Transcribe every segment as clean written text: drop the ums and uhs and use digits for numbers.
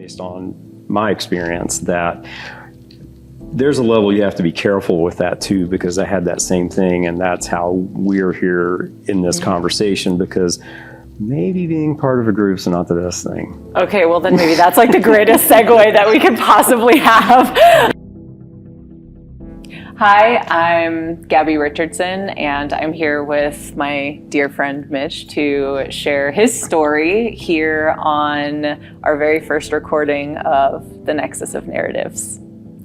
based on my experience that there's a level you have to be careful with that too, because I had that same thing, and that's how we're here in this conversation, because maybe being part of a group is not the best thing. Okay, well then maybe that's like the greatest segue that we could possibly have. Hi, I'm Gabby Richardson, and I'm here with my dear friend Mitch to share his story here on our very first recording of The Nexus of Narratives.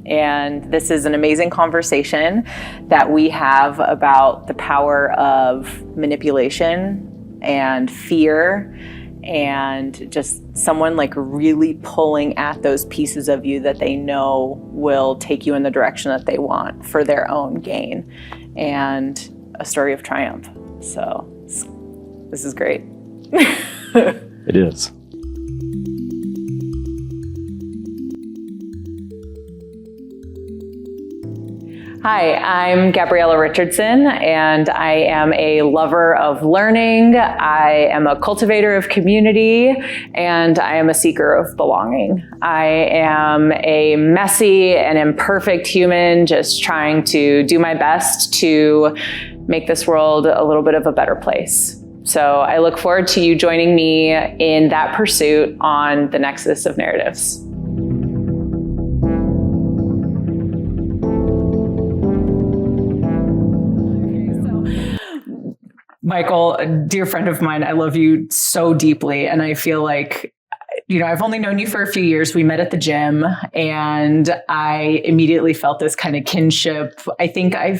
And this is an amazing conversation that we have about the power of manipulation and fear, and just someone like really pulling at those pieces of you that they know will take you in the direction that they want for their own gain, and a story of triumph. So this is great. It is. Hi, I'm Gabriella Richardson, and I am a lover of learning. I am a cultivator of community, and I am a seeker of belonging. I am a messy and imperfect human, just trying to do my best to make this world a little bit of a better place. So I look forward to you joining me in that pursuit on the Nexus of Narratives. Michael, a dear friend of mine, I love you so deeply. And I feel like, I've only known you for a few years. We met at the gym, and I immediately felt this kind of kinship. I think I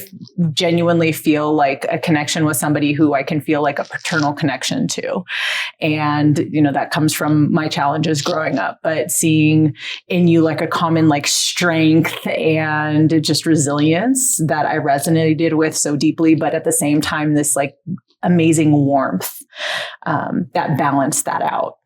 genuinely feel like a connection with somebody who I can feel like a paternal connection to. And, that comes from my challenges growing up, but seeing in you like a common like strength and just resilience that I resonated with so deeply, but at the same time, this like amazing warmth that balanced that out.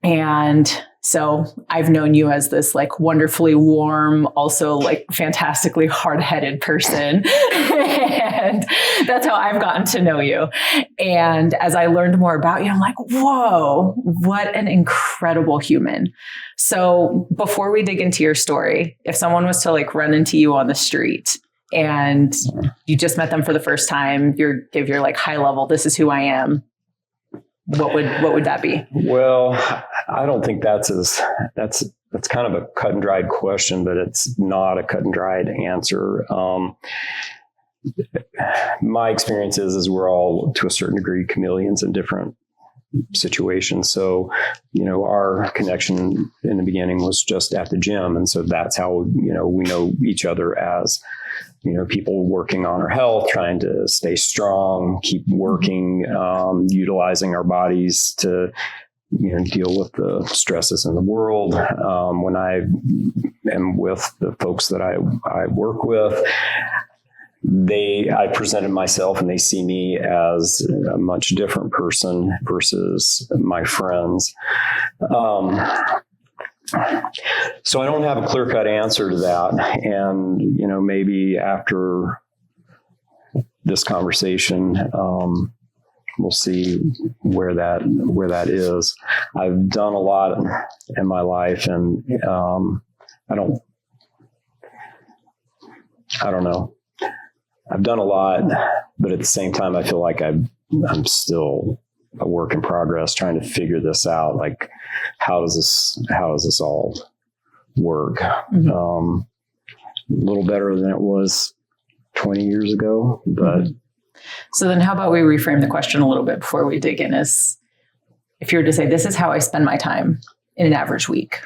And so I've known you as this like wonderfully warm, also like fantastically hard-headed person. And that's how I've gotten to know you. And as I learned more about you, I'm like, whoa, what an incredible human. So before we dig into your story, if someone was to like run into you on the street and you just met them for the first time, give your like high level, this is who I am, what would that be? Well, I don't think that's kind of a cut and dried question, but it's not a cut and dried answer. My experience is we're all to a certain degree chameleons in different situations. So, our connection in the beginning was just at the gym. And so that's how, we know each other as, people working on our health, trying to stay strong, keep working, utilizing our bodies to, deal with the stresses in the world. When I am with the folks that I work with, I presented myself and they see me as a much different person versus my friends. So I don't have a clear-cut answer to that. And, maybe after this conversation, we'll see where that is. I've done a lot in my life, and I don't know. I've done a lot, but at the same time, I feel like I'm still a work in progress, trying to figure this out. Like, how does this all work? Mm-hmm. A little better than it was 20 years ago, but. So then how about we reframe the question a little bit before we dig in, is if you were to say, this is how I spend my time in an average week,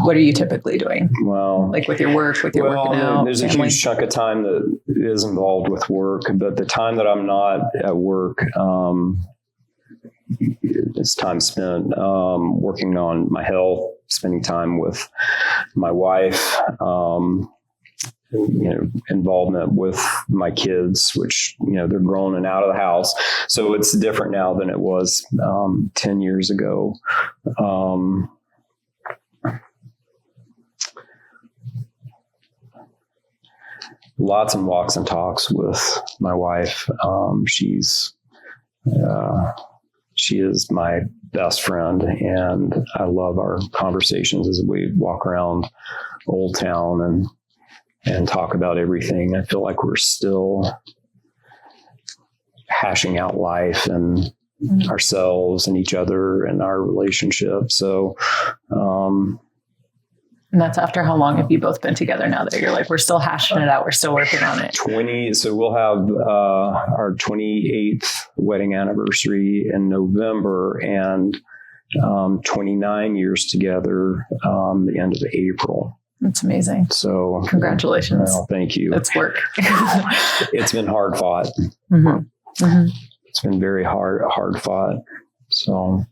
what are you typically doing? Well, like with your work, working out? There's family? A huge chunk of time that is involved with work, but the time that I'm not at work, it's time spent working on my health, spending time with my wife, involvement with my kids, which, they're grown and out of the house. So it's different now than it was 10 years ago. Lots of walks and talks with my wife. She's she is my best friend, and I love our conversations as we walk around Old Town and talk about everything. I feel like we're still hashing out life and ourselves and each other and our relationship. So, and that's after how long have you both been together now that you're like, we're still hashing it out. We're still working on it. 20. So we'll have our 28th wedding anniversary in November, and 29 years together the end of April. That's amazing. So congratulations. Well, thank you. It's work. It's been hard fought. It's been very hard fought. So.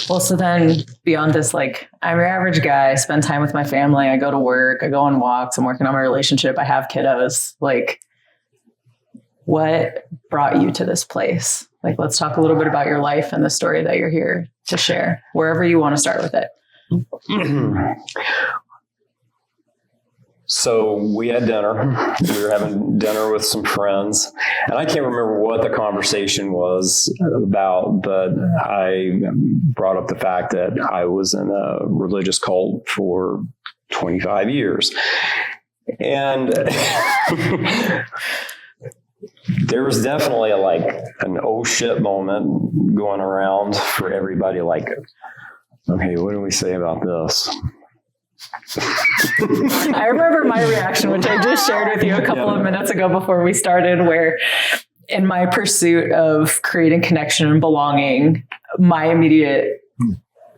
Well, so then beyond this, like, I'm your average guy, I spend time with my family, I go to work, I go on walks, I'm working on my relationship, I have kiddos. Like, what brought you to this place? Like, let's talk a little bit about your life and the story that you're here to share, wherever you want to start with it. So we had dinner. We were having dinner with some friends, and I can't remember what the conversation was about, but I brought up the fact that I was in a religious cult for 25 years. And there was definitely an oh shit moment going around for everybody. Like, okay, what do we say about this? I remember my reaction, which I just shared with you a couple of minutes ago before we started, where in my pursuit of creating connection and belonging, my immediate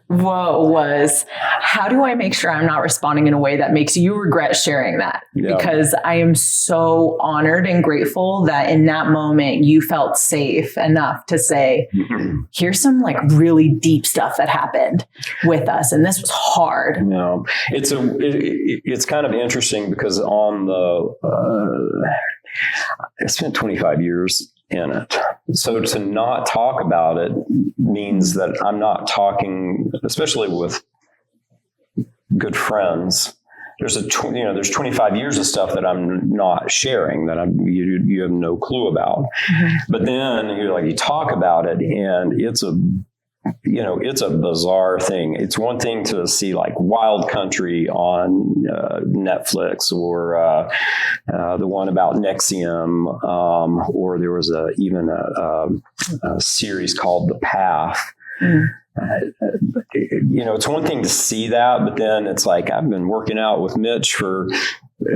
whoa was, how do I make sure I'm not responding in a way that makes you regret sharing that? Yeah. Because I am so honored and grateful that in that moment you felt safe enough to say, here's some really deep stuff that happened with us. And this was hard. Yeah. It's kind of interesting because I spent 25 years in it. So to not talk about it means that I'm not talking, especially with good friends. There's 25 years of stuff that I'm not sharing, that you have no clue about. Mm-hmm. But then you talk about it, and it's a bizarre thing. It's one thing to see Wild Country on Netflix, or the one about NXIVM, or there was even a series called The Path. Mm. It's one thing to see that, but then it's like, I've been working out with Mitch for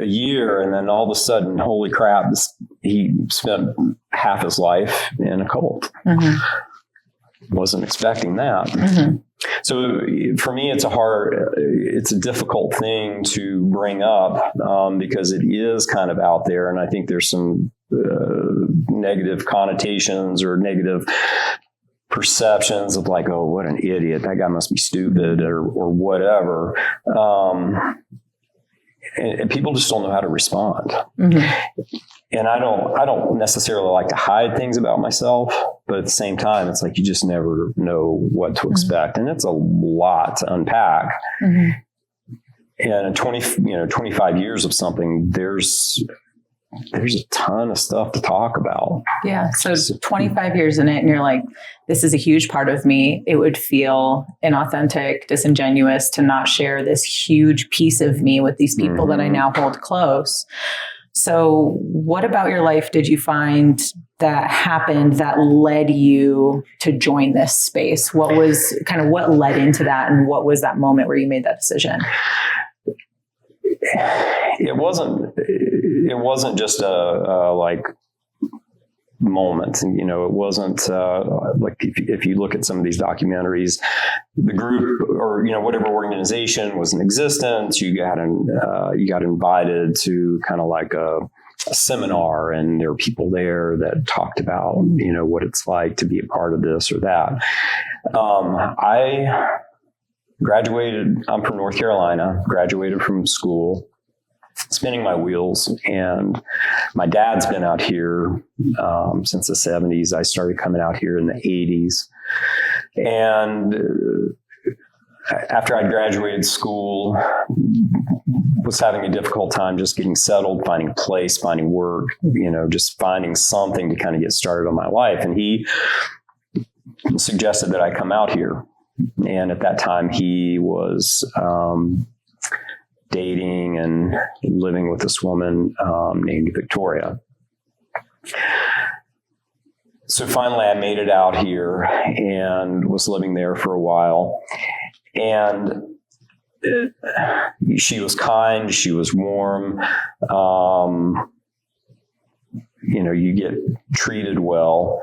a year, and then all of a sudden, holy crap, he spent half his life in a cult. Mm-hmm. Wasn't expecting that. Mm-hmm. So for me, it's a difficult thing to bring up because it is kind of out there. And I think there's some negative connotations or negative perceptions of oh, what an idiot. That guy must be stupid or whatever. And people just don't know how to respond. Mm-hmm. And I don't necessarily like to hide things about myself, but at the same time, it's you just never know what to expect. Mm-hmm. And it's a lot to unpack. Mm-hmm. And in 25 years of something, there's a ton of stuff to talk about. Yeah. So 25 years in it, and you're like, this is a huge part of me. It would feel inauthentic, disingenuous to not share this huge piece of me with these people mm-hmm. that I now hold close. So what about your life did you find that happened that led you to join this space? What led into that? And what was that moment where you made that decision? It wasn't just a moment. And, it wasn't if you look at some of these documentaries, the group or, whatever organization was in existence, you got invited to kind of a seminar, and there were people there that talked about, what it's like to be a part of this or that. I graduated, I'm from North Carolina, graduated from school, spinning my wheels, and my dad's been out here since the 70s. I started coming out here in the 80s. And after I graduated school, was having a difficult time just getting settled, finding a place, finding work, just finding something to kind of get started on my life. And he suggested that I come out here. And at that time, he was dating and living with this woman named Victoria. So finally, I made it out here and was living there for a while. And she was kind. She was warm. You get treated well.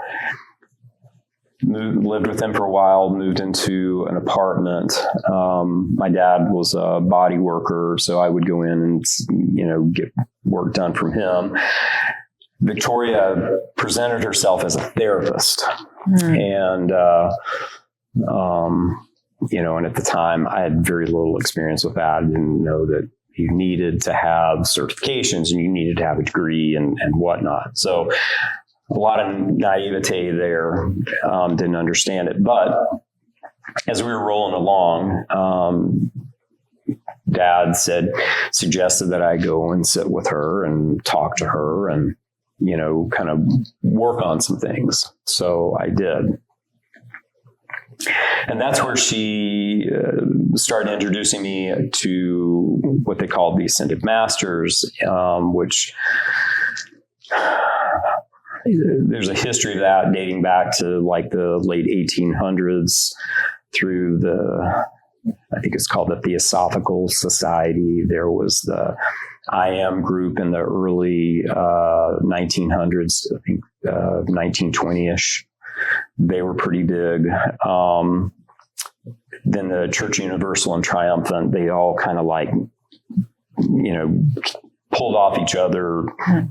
Lived with them for a while, moved into an apartment. My dad was a body worker, so I would go in and, get work done from him. Victoria presented herself as a therapist. And, and at the time I had very little experience with that. I didn't know that you needed to have certifications and you needed to have a degree and whatnot. So a lot of naivete there, didn't understand it. But as we were rolling along, Dad suggested that I go and sit with her and talk to her and, kind of work on some things. So I did. And that's where she started introducing me to what they called the Ascended Masters, which there's a history of that dating back to like the late 1800s through I think it's called the Theosophical Society. There was the I Am group in the early 1900s, I think 1920-ish. They were pretty big. Then the Church Universal and Triumphant, they all kind of pulled off each other,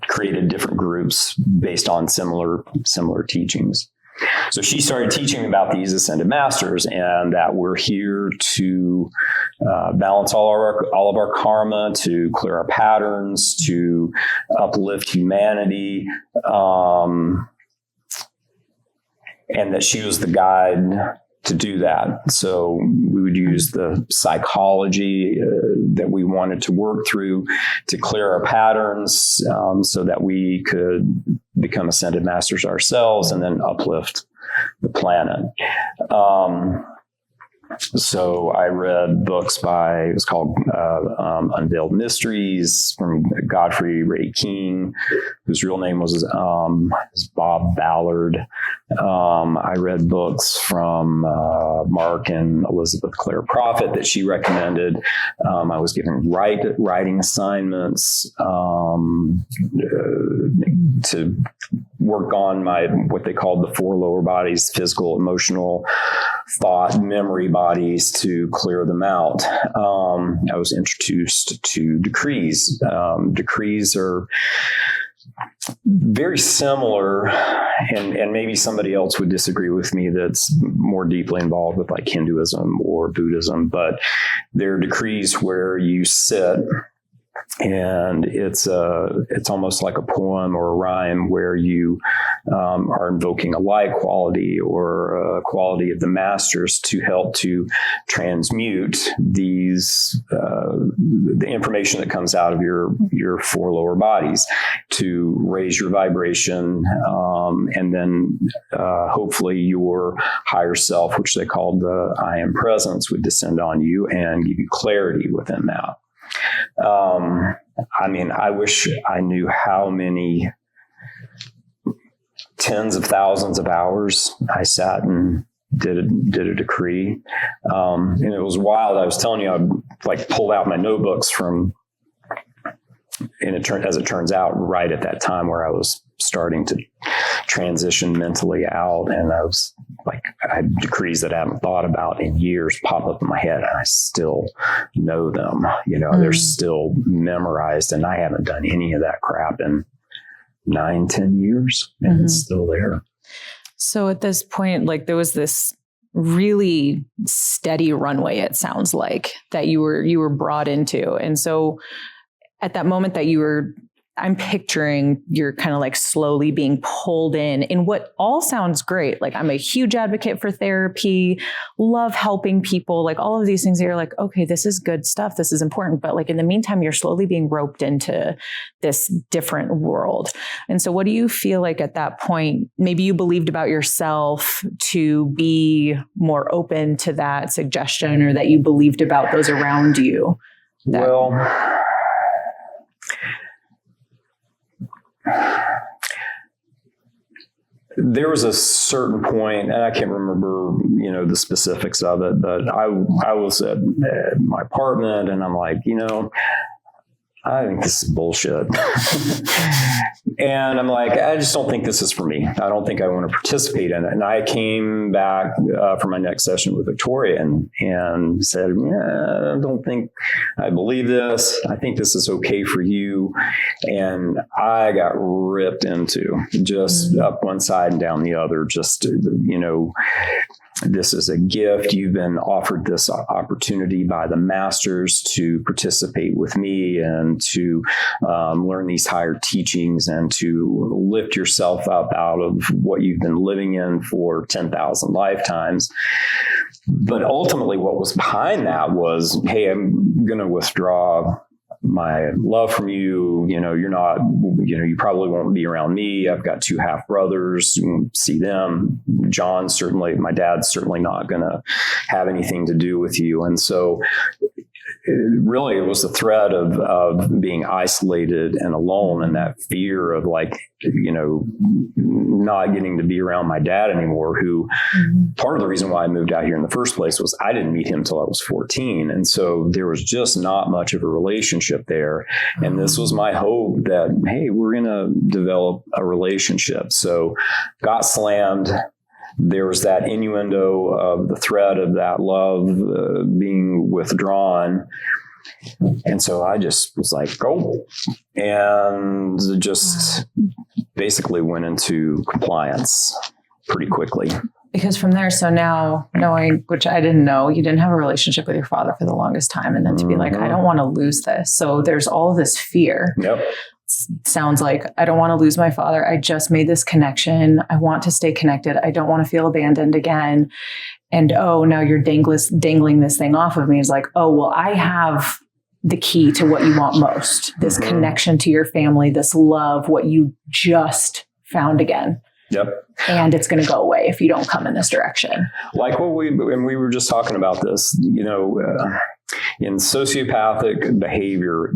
created different groups based on similar teachings. So she started teaching about these Ascended Masters and that we're here to balance all of our karma, to clear our patterns, to uplift humanity, and that she was the guide to do that. So we would use the psychology that we wanted to work through to clear our patterns, so that we could become Ascended Masters ourselves and then uplift the planet. So I read books it was called Unveiled Mysteries from Godfrey Ray King, whose real name was Bob Ballard. I read books from Mark and Elizabeth Clare Prophet that she recommended. I was given writing assignments to work on what they called the four lower bodies: physical, emotional, thought, memory bodies, to clear them out. I was introduced to decrees. Decrees are very similar, and maybe somebody else would disagree with me that's more deeply involved with like Hinduism or Buddhism, but they're decrees where you sit and it's almost like a poem or a rhyme where you are invoking a light quality or a quality of the masters to help to transmute the information that comes out of your four lower bodies to raise your vibration, and then hopefully your higher self, which they called the I Am Presence, would descend on you and give you clarity within that. I wish I knew how many tens of thousands of hours I sat and did a decree. And it was wild. I was telling you, I'd pulled out my notebooks as it turns out, right at that time where I was starting to transition mentally out. And I had decrees that I haven't thought about in years pop up in my head, and I still know them. They're still memorized, and I haven't done any of that crap in 9-10 years, and it's still there. So at this point, there was this really steady runway, it sounds like, that you were brought into. And so at that moment that you were I'm picturing you're kind of like slowly being pulled in what all sounds great. Like, I'm a huge advocate for therapy, love helping people, like all of these things that you're like, okay, this is good stuff. This is important. But like in the meantime, you're slowly being roped into this different world. And so what do you feel like at that point, maybe you believed about yourself to be more open to that suggestion, or that you believed about those around you? Well, there was a certain point, and I can't remember, the specifics of it, but I was at my apartment, and I'm like, I think this is bullshit. And I'm like, I just don't think this is for me. I don't think I want to participate in it. And I came back for my next session with Victoria and said, I don't think I believe this. I think this is okay for you. And I got ripped into just up one side and down the other, just, this is a gift. You've been offered this opportunity by the masters to participate with me and to learn these higher teachings and to lift yourself up out of what you've been living in for 10,000 lifetimes. But ultimately, what was behind that was, hey, I'm going to withdraw my love from you. You're not, you probably won't be around me. I've got 2 half brothers. You won't see them. John, certainly, my dad's certainly not going to have anything to do with you. And so really, it was the threat of being isolated and alone, and that fear of not getting to be around my dad anymore, who part of the reason why I moved out here in the first place was I didn't meet him until I was 14. And so there was just not much of a relationship there. And this was my hope that, hey, we're going to develop a relationship. So got slammed. There was that innuendo of the threat of that love being withdrawn. And so I just was like, go, and just basically went into compliance pretty quickly. Because from there, so now knowing, which I didn't know, you didn't have a relationship with your father for the longest time. And then to be like, I don't want to lose this. So there's all this fear. Yep. Sounds like, I don't want to lose my father. I just made this connection. I want to stay connected. I don't want to feel abandoned again. And now you're dangling this thing off of me. It's like, well, I have the key to what you want most, this connection to your family, this love, what you just found again. Yep. And it's going to go away if you don't come in this direction. Like we were just talking about this, in sociopathic behavior,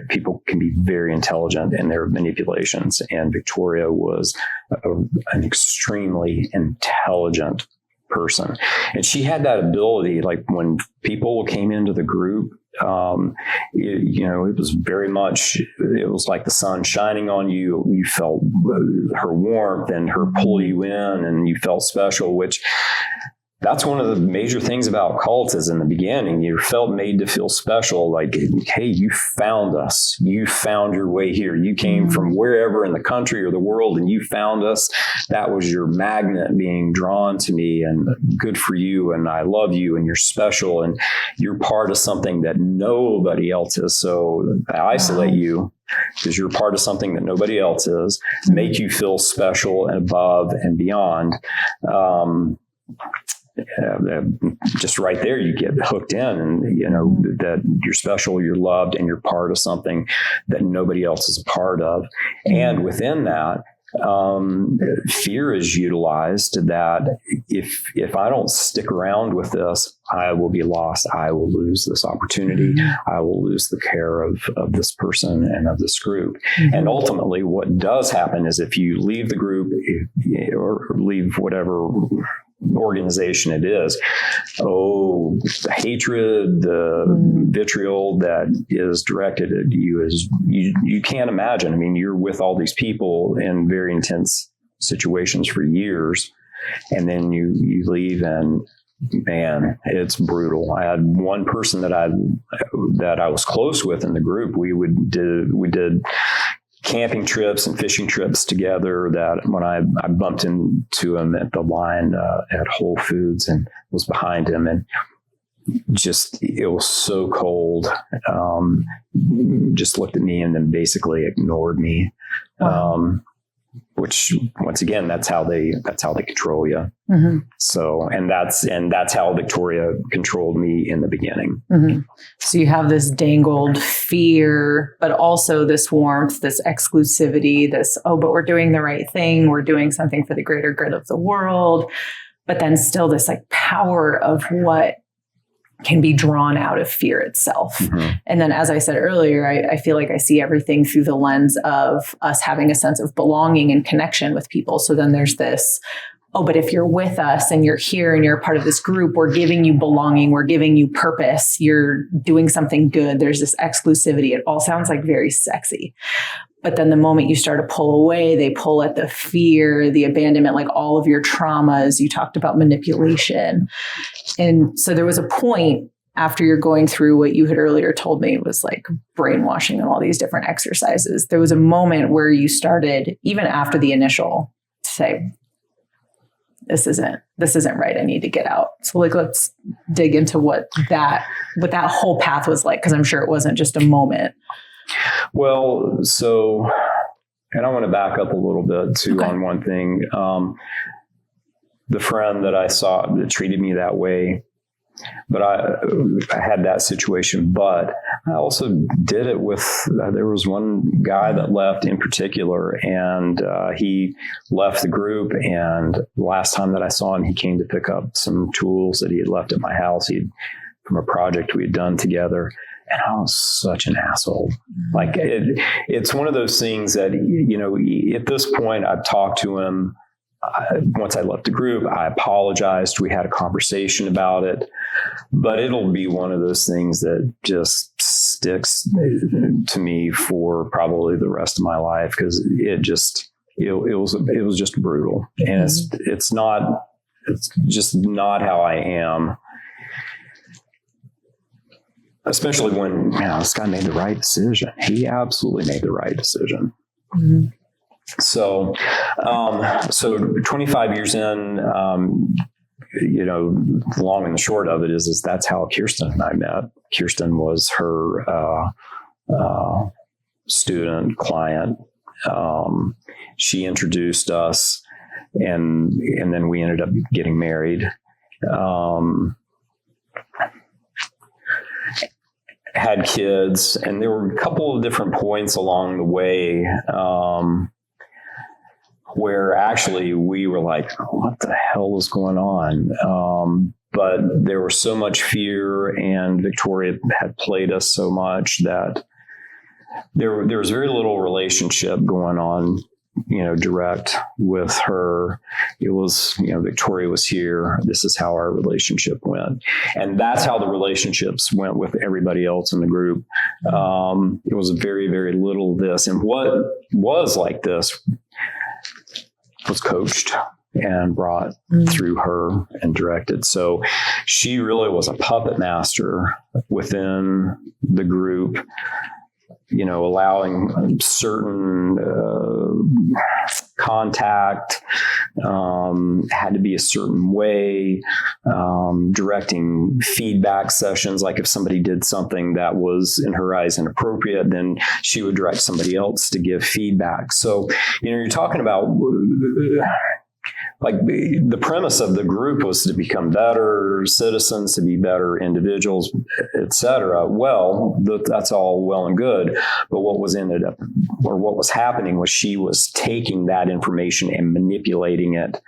people can be very intelligent in their manipulations. And Victoria was an extremely intelligent person. And she had that ability, like when people came into the group, it was very much, it was like the sun shining on you. You felt her warmth and her pull you in, and you felt special, which that's one of the major things about cults is in the beginning, you felt made to feel special. Like, hey, you found us. You found your way here. You came from wherever in the country or the world and you found us. That was your magnet being drawn to me, and good for you. And I love you, and you're special, and you're part of something that nobody else is. So I isolate you because you're part of something that nobody else is, make you feel special and above and beyond. Just right there, you get hooked in, and that you're special, you're loved, and you're part of something that nobody else is a part of. And within that, fear is utilized, that if I don't stick around with this, I will be lost. I will lose this opportunity. I will lose the care of this person and of this group. And ultimately, what does happen is if you leave the group or leave whatever organization it is, the hatred, the vitriol that is directed at you is you can't imagine. I mean, you're with all these people in very intense situations for years, and then you leave, and man, it's brutal. I had one person that I was close with in the group. We did camping trips and fishing trips together, that when I bumped into him at the line at Whole Foods and was behind him, and it was so cold. Just looked at me and then basically ignored me. Wow. Which once again, that's how they control you. Mm-hmm. So, and that's how Victoria controlled me in the beginning. Mm-hmm. So you have this dangled fear, but also this warmth, this exclusivity, but we're doing the right thing. We're doing something for the greater good of the world. But then still this like power of what can be drawn out of fear itself. Mm-hmm. And then, as I said earlier, I feel like I see everything through the lens of us having a sense of belonging and connection with people. So then there's this, oh, but if you're with us and you're here and you're a part of this group, we're giving you belonging, we're giving you purpose, you're doing something good. There's this exclusivity. It all sounds like very sexy. But then the moment you start to pull away, they pull at the fear, the abandonment, like all of your traumas. You talked about manipulation. And so there was a point after you're going through what you had earlier told me was like brainwashing and all these different exercises. There was a moment where you started, even after the initial, to say, this isn't right. I need to get out. So like, let's dig into what that whole path was like. Cause I'm sure it wasn't just a moment. Well, so, and I want to back up a little bit too on one thing. The friend that I saw that treated me that way, but I had that situation, but I also did it with, there was one guy that left in particular, and he left the group, and the last time that I saw him, he came to pick up some tools that he had left at my house from a project we had done together. And I was such an asshole. Like it's one of those things that, at this point I've talked to him. Once I left the group, I apologized. We had a conversation about it, but it'll be one of those things that just sticks to me for probably the rest of my life. Cause it was just brutal. And it's just not how I am. Especially when, this guy made the right decision. He absolutely made the right decision. Mm-hmm. So 25 years in, the long and the short of it is that's how Kirsten and I met. Kirsten was her student, client. She introduced us, and then we ended up getting married. Had kids, and there were a couple of different points along the way where actually we were like, what the hell is going on? But there was so much fear, and Victoria had played us so much that there was very little relationship going on, direct with her. It was, Victoria was here. This is how our relationship went. And that's how the relationships went with everybody else in the group. It was very, very little of this. And what was like this was coached and brought through her and directed. So she really was a puppet master within the group, allowing certain contact, had to be a certain way, directing feedback sessions. Like if somebody did something that was in her eyes inappropriate, then she would direct somebody else to give feedback. So, you're talking about like the premise of the group was to become better citizens, to be better individuals, et cetera. Well, that's all well and good. But what was happening was she was taking that information and manipulating it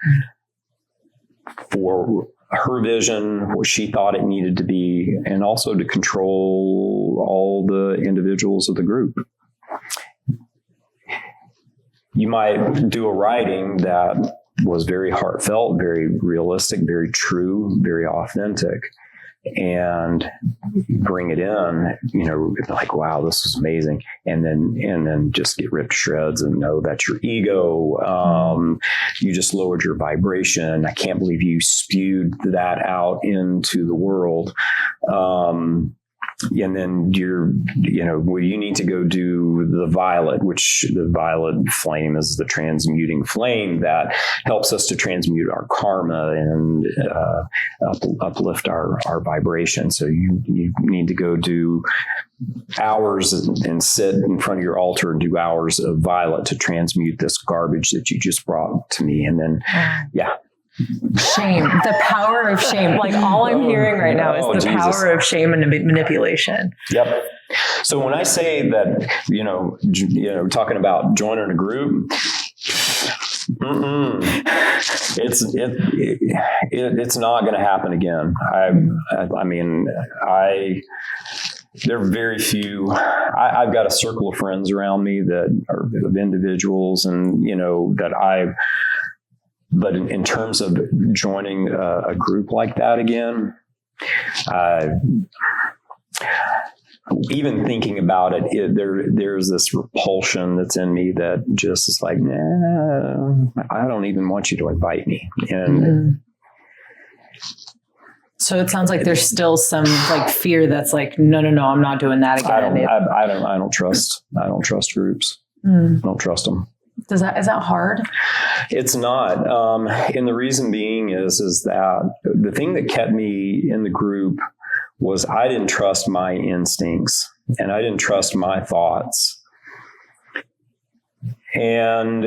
for her vision, what she thought it needed to be, and also to control all the individuals of the group. You might do a writing that was very heartfelt, very realistic, very true, very authentic, and bring it in, like, wow, this is amazing. And then just get ripped to shreds and know that's your ego. You just lowered your vibration. I can't believe you spewed that out into the world. and then well, you need to go do the violet, which the violet flame is the transmuting flame that helps us to transmute our karma and uplift our vibration. So you need to go do hours and sit in front of your altar and do hours of violet to transmute this garbage that you just brought to me. And then, Shame, the power of shame. Like all I'm hearing right now is the power of shame and manipulation. Yep. So when I say that, talking about joining a group, it's not going to happen again. There are very few. I've got a circle of friends around me that are of individuals, and But in terms of joining a group like that again, even thinking about it, there's this repulsion that's in me that just is like, nah, I don't even want you to invite me. And so it sounds like there's still some like fear that's like, no, I'm not doing that again. I don't trust groups. I don't trust them. Is that hard? It's not. And the reason being is that the thing that kept me in the group was I didn't trust my instincts and I didn't trust my thoughts. And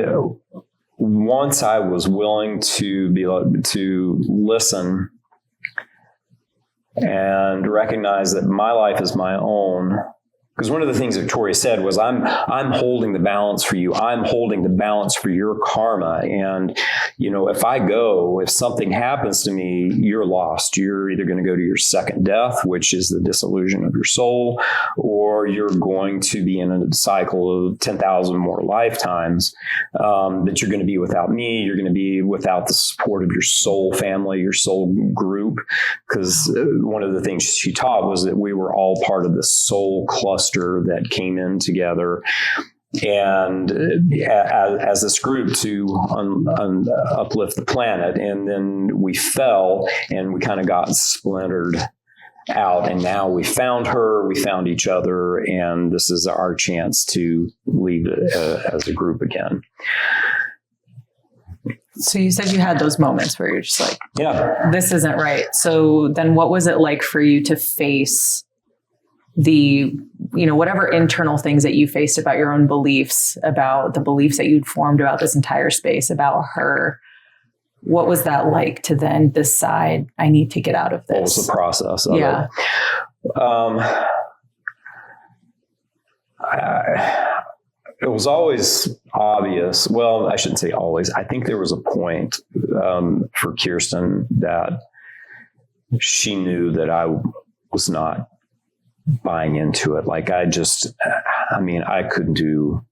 once I was willing to listen and recognize that my life is my own. Because one of the things Victoria said was, I'm holding the balance for you. I'm holding the balance for your karma. And, if something happens to me, you're lost. You're either going to go to your second death, which is the dissolution of your soul, or you're going to be in a cycle of 10,000 more lifetimes that you're going to be without me. You're going to be without the support of your soul family, your soul group. Because one of the things she taught was that we were all part of this soul cluster that came in together. And as this group to uplift the planet. And then we fell and we kind of got splintered out. And now we found her, we found each other, and this is our chance to leave as a group again. So you said you had those moments where you're just like, yeah, this isn't right. So then what was it like for you to face the, whatever internal things that you faced about your own beliefs, about the beliefs that you'd formed about this entire space, about her? What was that like to then decide I need to get out of this? What was the process of it? It was always obvious. Well, I shouldn't say always. I think there was a point for Kirsten that she knew that I was not buying into it. Like I couldn't do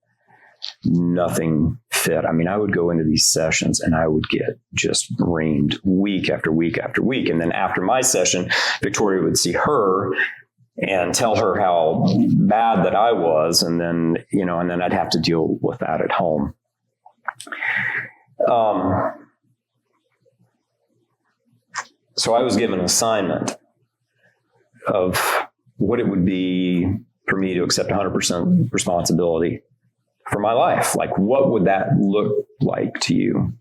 nothing fit. I would go into these sessions and I would get just reamed week after week after week. And then after my session, Victoria would see her and tell her how bad that I was. And then, and then I'd have to deal with that at home. So I was given an assignment of what it would be for me to accept 100% responsibility for my life. Like, what would that look like to you?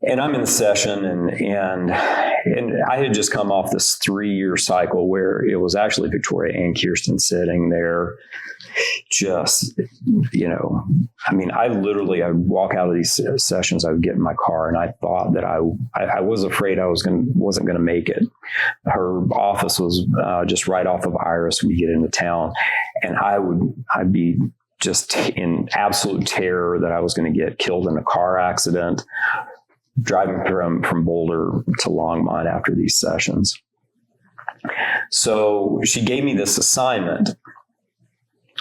And I'm in the session and I had just come off this 3-year cycle where it was actually Victoria and Kirsten sitting there just, I walk out of these sessions, I would get in my car and I thought that I was afraid I wasn't going to make it. Her office was just right off of Iris when you get into town. And I'd be just in absolute terror that I was going to get killed in a car accident driving from Boulder to Longmont after these sessions. So she gave me this assignment.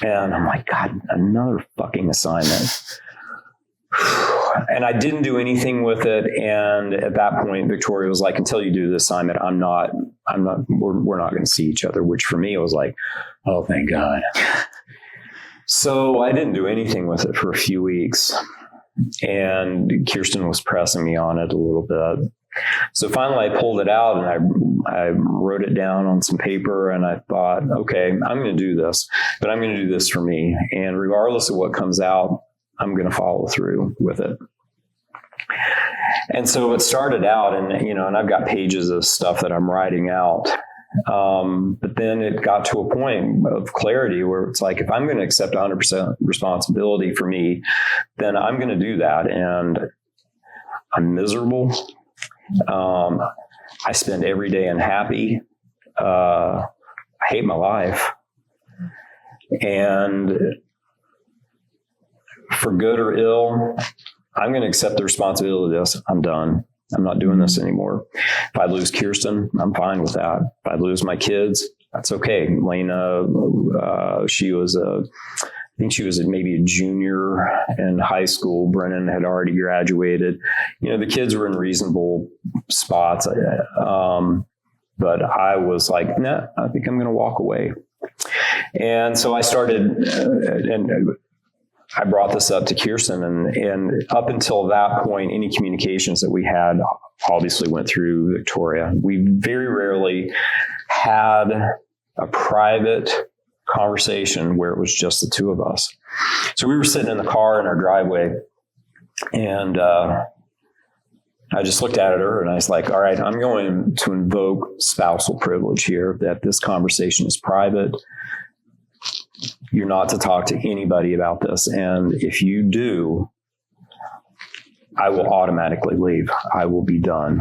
And I'm like, God, another fucking assignment. And I didn't do anything with it. And at that point, Victoria was like, until you do the assignment, we're not going to see each other, which for me, it was like, oh, thank God. So I didn't do anything with it for a few weeks. And Kirsten was pressing me on it a little bit. So finally I pulled it out and I wrote it down on some paper, and I thought, okay, I'm going to do this, but I'm going to do this for me. And regardless of what comes out, I'm going to follow through with it. And so it started out, and I've got pages of stuff that I'm writing out. But then it got to a point of clarity where it's like, if I'm going to accept 100% responsibility for me, then I'm going to do that. And I'm miserable. I spend every day unhappy. I hate my life. And for good or ill, I'm going to accept the responsibility of this. I'm done. I'm not doing this anymore. If I lose Kirsten, I'm fine with that. If I lose my kids, that's okay. Lena, she was I think she was maybe a junior in high school. Brennan had already graduated. The kids were in reasonable spots. But I was like, nah, I think I'm going to walk away. And so I started, and I brought this up to Kirsten, and up until that point, any communications that we had obviously went through Victoria. We very rarely had a private conversation where it was just the two of us. So we were sitting in the car in our driveway, and I just looked at her and I was like, all right, I'm going to invoke spousal privilege here, that this conversation is private. You're not to talk to anybody about this. And if you do, I will automatically leave. I will be done.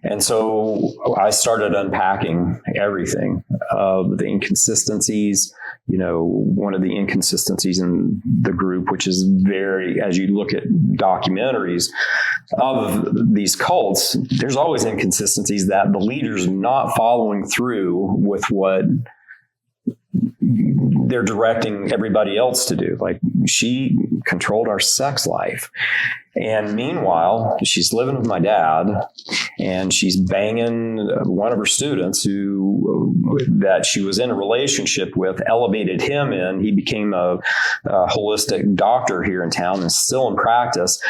And so I started unpacking everything of the inconsistencies. One of the inconsistencies in the group, which is as you look at documentaries of these cults, there's always inconsistencies that the leader's not following through with what they're directing everybody else to do. Like, she controlled our sex life. And meanwhile, she's living with my dad, and she's banging one of her students that she was in a relationship with, elevated him in. He became a holistic doctor here in town and still in practice.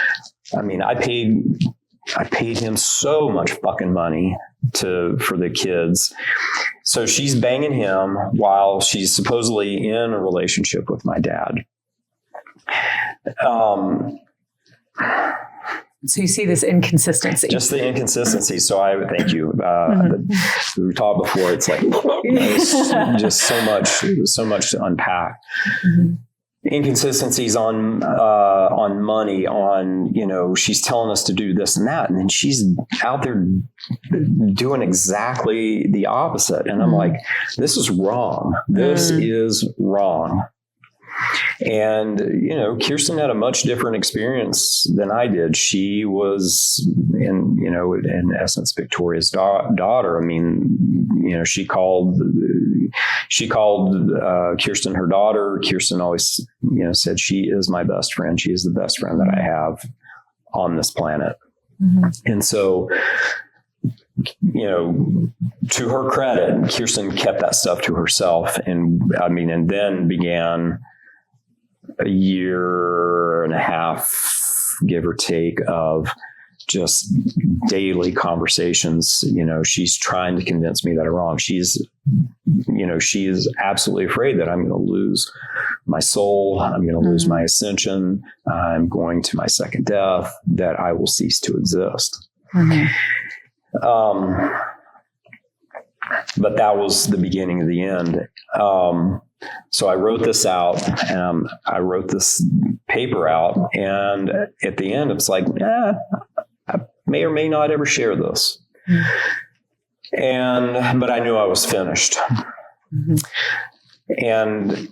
I mean, I paid him so much fucking money for the kids. So she's banging him while she's supposedly in a relationship with my dad. So you see this inconsistency. Just the inconsistency. So I thank you. We talked before. It's like just so much to unpack. Mm-hmm. Inconsistencies on money, she's telling us to do this and that, and then she's out there doing exactly the opposite. And I'm like, this is wrong. This is wrong. And, Kirsten had a much different experience than I did. She was in essence, Victoria's daughter. I mean, she called Kirsten her daughter. Kirsten always, said, she is my best friend. She is the best friend that I have on this planet. Mm-hmm. And so, to her credit, Kirsten kept that stuff to herself. And then began a year and a half, give or take, of just daily conversations. She's trying to convince me that I'm wrong. She is absolutely afraid that I'm going to lose my soul. I'm going to lose my ascension. I'm going to my second death, that I will cease to exist. Mm-hmm. But that was the beginning of the end. So I wrote this out, and I wrote this paper out, and at the end, it's like, I may or may not ever share this. Mm-hmm. But I knew I was finished. Mm-hmm. And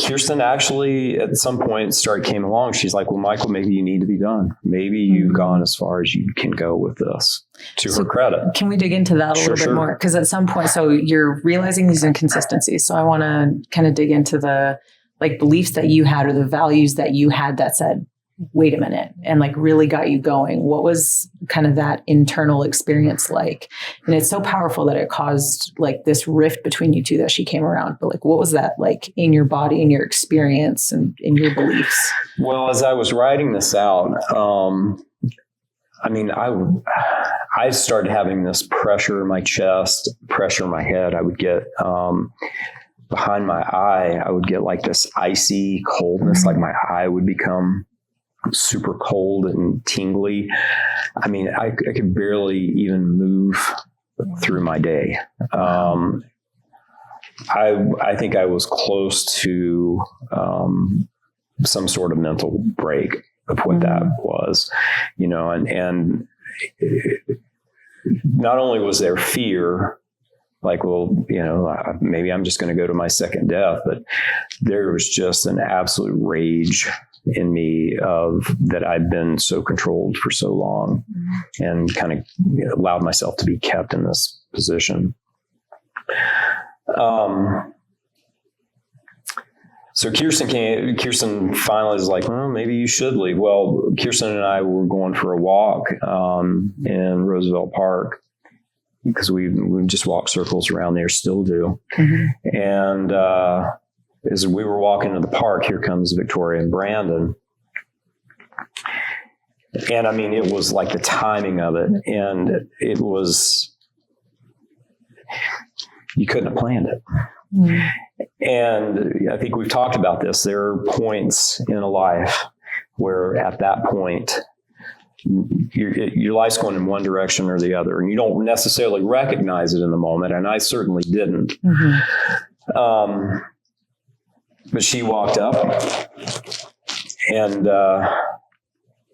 Kirsten actually at some point came along. She's like, well, Michael, maybe you need to be done. Maybe you've gone as far as you can go with this, to her credit. Can we dig into that a little bit more? Because at some point, so you're realizing these inconsistencies. So I want to kind of dig into the beliefs that you had, or the values that you had that said, wait a minute, and really got you going. What was kind of that internal experience like? And it's so powerful that it caused this rift between you two that she came around. But what was that like in your body, in your experience, and in your beliefs? Well, as I was writing this out, I mean, I started having this pressure in my chest, pressure in my head. I would get behind my eye, I would get like this icy coldness, like my eye would become super cold and tingly. I mean, I could barely even move through my day. I think I was close to some sort of mental break of what that was, you know, and not only was there fear, like, well, you know, maybe I'm just going to go to my second death, but there was just an absolute rage in me of that I'd been so controlled for so long and kind of allowed myself to be kept in this position. So Kirsten finally is like, well, maybe you should leave. Well, Kirsten and I were going for a walk in Roosevelt Park because we just walk circles around there, still do. Mm-hmm. And as we were walking to the park, here comes Victoria and Brandon. And I mean, it was like the timing of it. And it was, you couldn't have planned it. Mm-hmm. And I think we've talked about this. There are points in a life where at that point, your life's going in one direction or the other, and you don't necessarily recognize it in the moment. And I certainly didn't. Mm-hmm. But she walked up and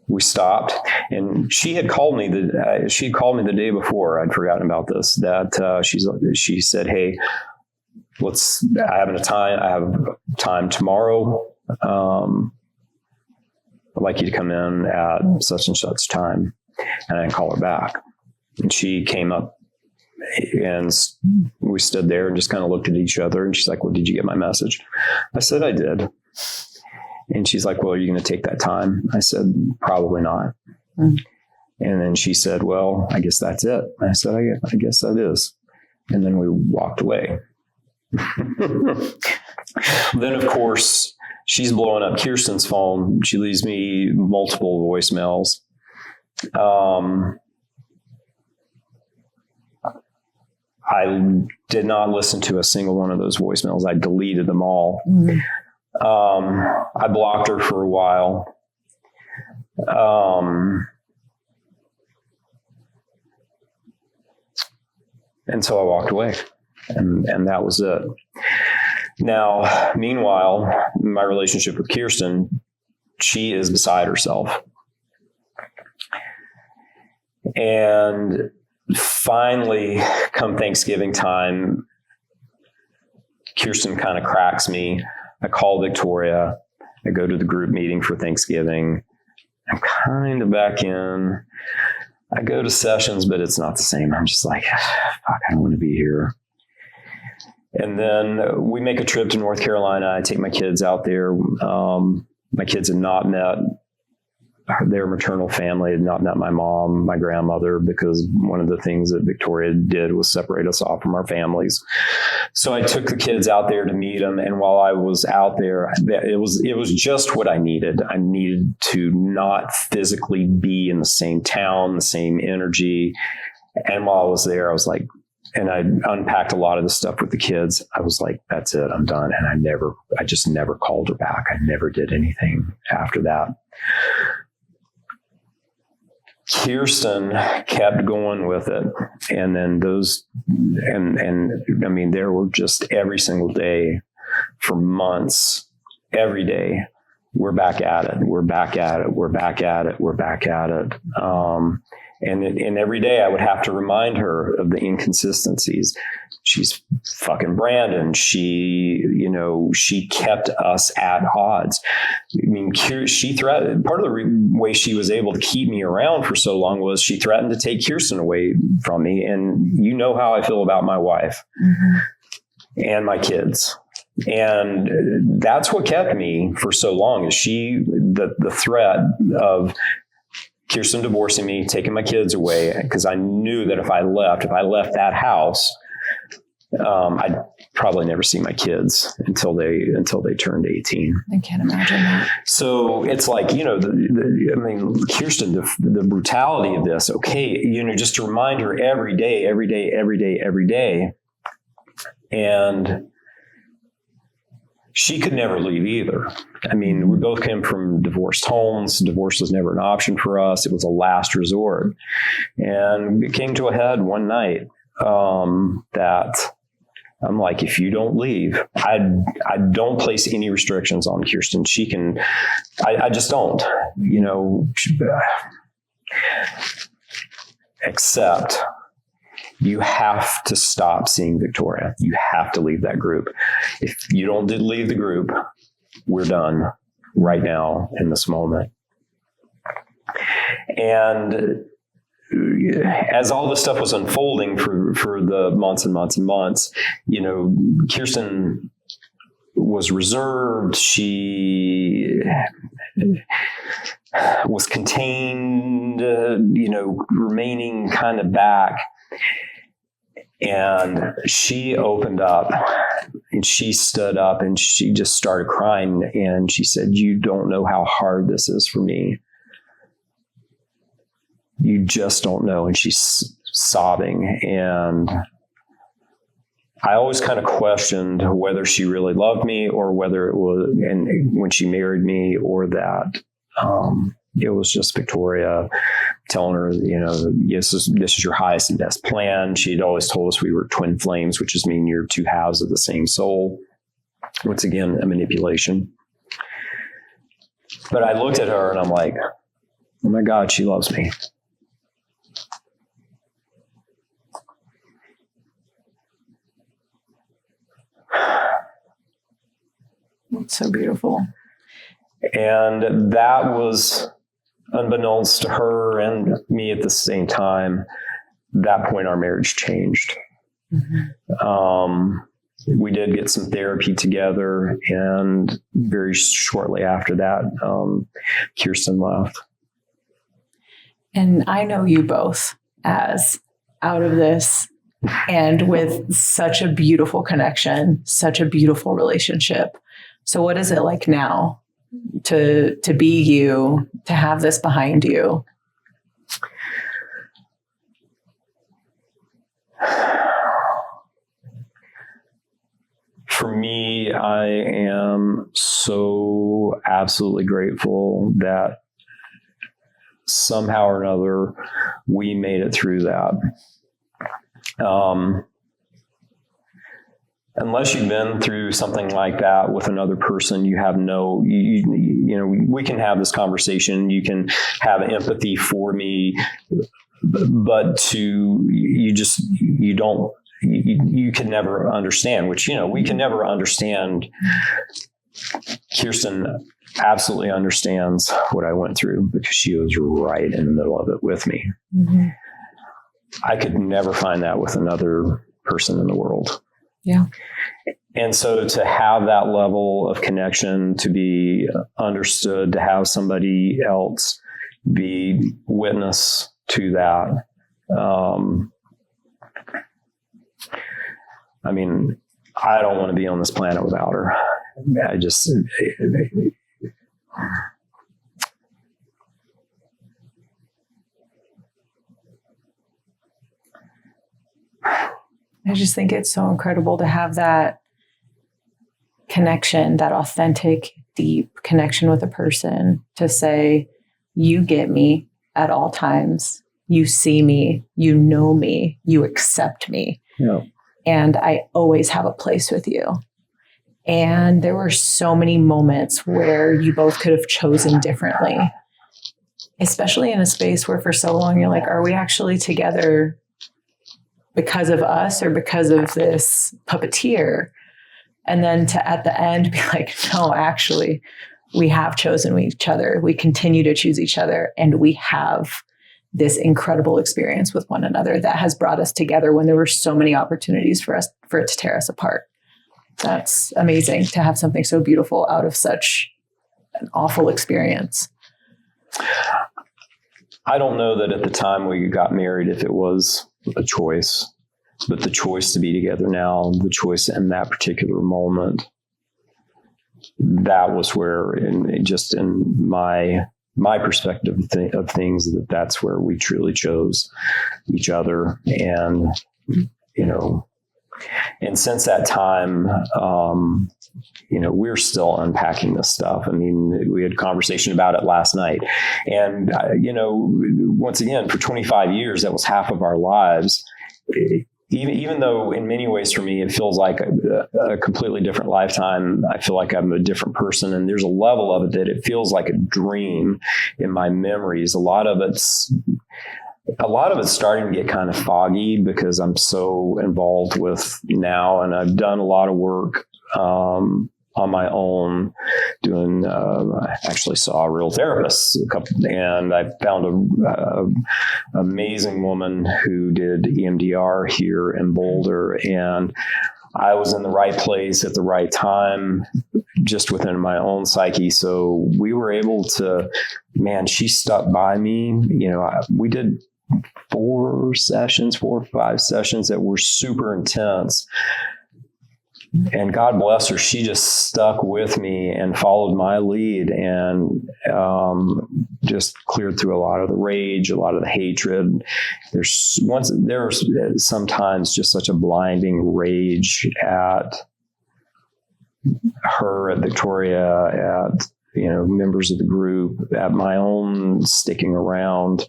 we stopped, and she had called me the day before. I'd forgotten about this, that she said, hey, I have time tomorrow. I'd like you to come in at such and such time. And I call her back. And she came up and we stood there and just kind of looked at each other. And she's like, well, did you get my message? I said, I did. And she's like, well, are you going to take that time? I said, probably not. Mm. And then she said, well, I guess that's it. I said, I guess that is. And then we walked away. Then, of course, she's blowing up Kirsten's phone. She leaves me multiple voicemails. I did not listen to a single one of those voicemails. I deleted them all. Mm-hmm. I blocked her for a while. And so I walked away. And that was it. Now, meanwhile, my relationship with Kirsten, she is beside herself. And finally, come Thanksgiving time, Kirsten kind of cracks me. I call Victoria. I go to the group meeting for Thanksgiving. I'm kind of back in. I go to sessions, but it's not the same. I'm just like, fuck, I don't want to be here. And then we make a trip to North Carolina. I take my kids out there. My kids had not met their maternal family, had not met my mom, my grandmother, because one of the things that Victoria did was separate us off from our families. So I took the kids out there to meet them. And while I was out there, it was just what I needed. I needed to not physically be in the same town, the same energy. And while I was there, I was like, and I unpacked a lot of the stuff with the kids. I was like, that's it, I'm done. And I just never called her back. I never did anything after that. Kirsten kept going with it. And then I mean, there were just every single day for months, every day, we're back at it. We're back at it. We're back at it. We're back at it. And every day I would have to remind her of the inconsistencies. She's fucking Brandon. She kept us at odds. I mean, she threatened, part of the way she was able to keep me around for so long was she threatened to take Kirsten away from me. And you know how I feel about my wife and my kids. And that's what kept me for so long is the threat of Kirsten divorcing me, taking my kids away, because I knew that if I left that house, I'd probably never see my kids until they turned 18. I can't imagine that. So it's like, Kirsten, the brutality of this, okay, just to remind her every day. And she could never leave either. I mean, we both came from divorced homes. Divorce was never an option for us. It was a last resort. And it came to a head one night that I'm like, if you don't leave, I don't place any restrictions on Kirsten. She can, I just don't, except you have to stop seeing Victoria. You have to leave that group. If you don't leave the group, we're done right now in this moment. And as all this stuff was unfolding for the months and months and months, Kirsten was reserved. She was contained, remaining kind of back. And she opened up and she stood up and she just started crying. And she said, "You don't know how hard this is for me. You just don't know." And she's sobbing. And I always kind of questioned whether she really loved me or whether it was, and when she married me, or that it was just Victoria telling her, yes, this is your highest and best plan. She'd always told us we were twin flames, which is mean you're two halves of the same soul. Once again, a manipulation. But I looked at her and I'm like, oh my God, she loves me. It's so beautiful. And that was, unbeknownst to her and me at the same time, that point our marriage changed. Mm-hmm. We did get some therapy together, and very shortly after that, Kirsten left. And I know you both as out of this and with such a beautiful connection, such a beautiful relationship. So what is it like now to be you, to have this behind you? For me, I am so absolutely grateful that somehow or another we made it through that. Unless you've been through something like that with another person, you have we can have this conversation. You can have empathy for me, but you can never understand, which, we can never understand. Kirsten absolutely understands what I went through because she was right in the middle of it with me. Mm-hmm. I could never find that with another person in the world. Yeah. And so to have that level of connection, to be understood, to have somebody else be witness to that. I don't want to be on this planet without her. I just think it's so incredible to have that connection, that authentic, deep connection with a person, to say, you get me at all times. You see me, you know me, you accept me. Yeah. And I always have a place with you. And there were so many moments where you both could have chosen differently, especially in a space where for so long you're like, are we actually together because of us or because of this puppeteer? And then to at the end be like, no, actually, we have chosen each other. We continue to choose each other. And we have this incredible experience with one another that has brought us together when there were so many opportunities for it to tear us apart. That's amazing to have something so beautiful out of such an awful experience. I don't know that at the time we got married, if it was a choice. But the choice to be together now, the choice in that particular moment, that was where, just in my perspective of things, that's where we truly chose each other. And, and since that time, we're still unpacking this stuff. I mean, we had a conversation about it last night. And, once again, for 25 years, that was half of our lives. Even though in many ways for me, it feels like a completely different lifetime. I feel like I'm a different person. And there's a level of it that it feels like a dream in my memories. A lot of it's starting to get kind of foggy because I'm so involved with now, and I've done a lot of work on my own doing, I actually saw a real therapist and I found a amazing woman who did EMDR here in Boulder, and I was in the right place at the right time, just within my own psyche. So we were able to, she stuck by me. We did 4 or 5 sessions that were super intense. And God bless her, she just stuck with me and followed my lead and just cleared through a lot of the rage, a lot of the hatred. There's sometimes just such a blinding rage at her, at Victoria, at members of the group, at my own sticking around.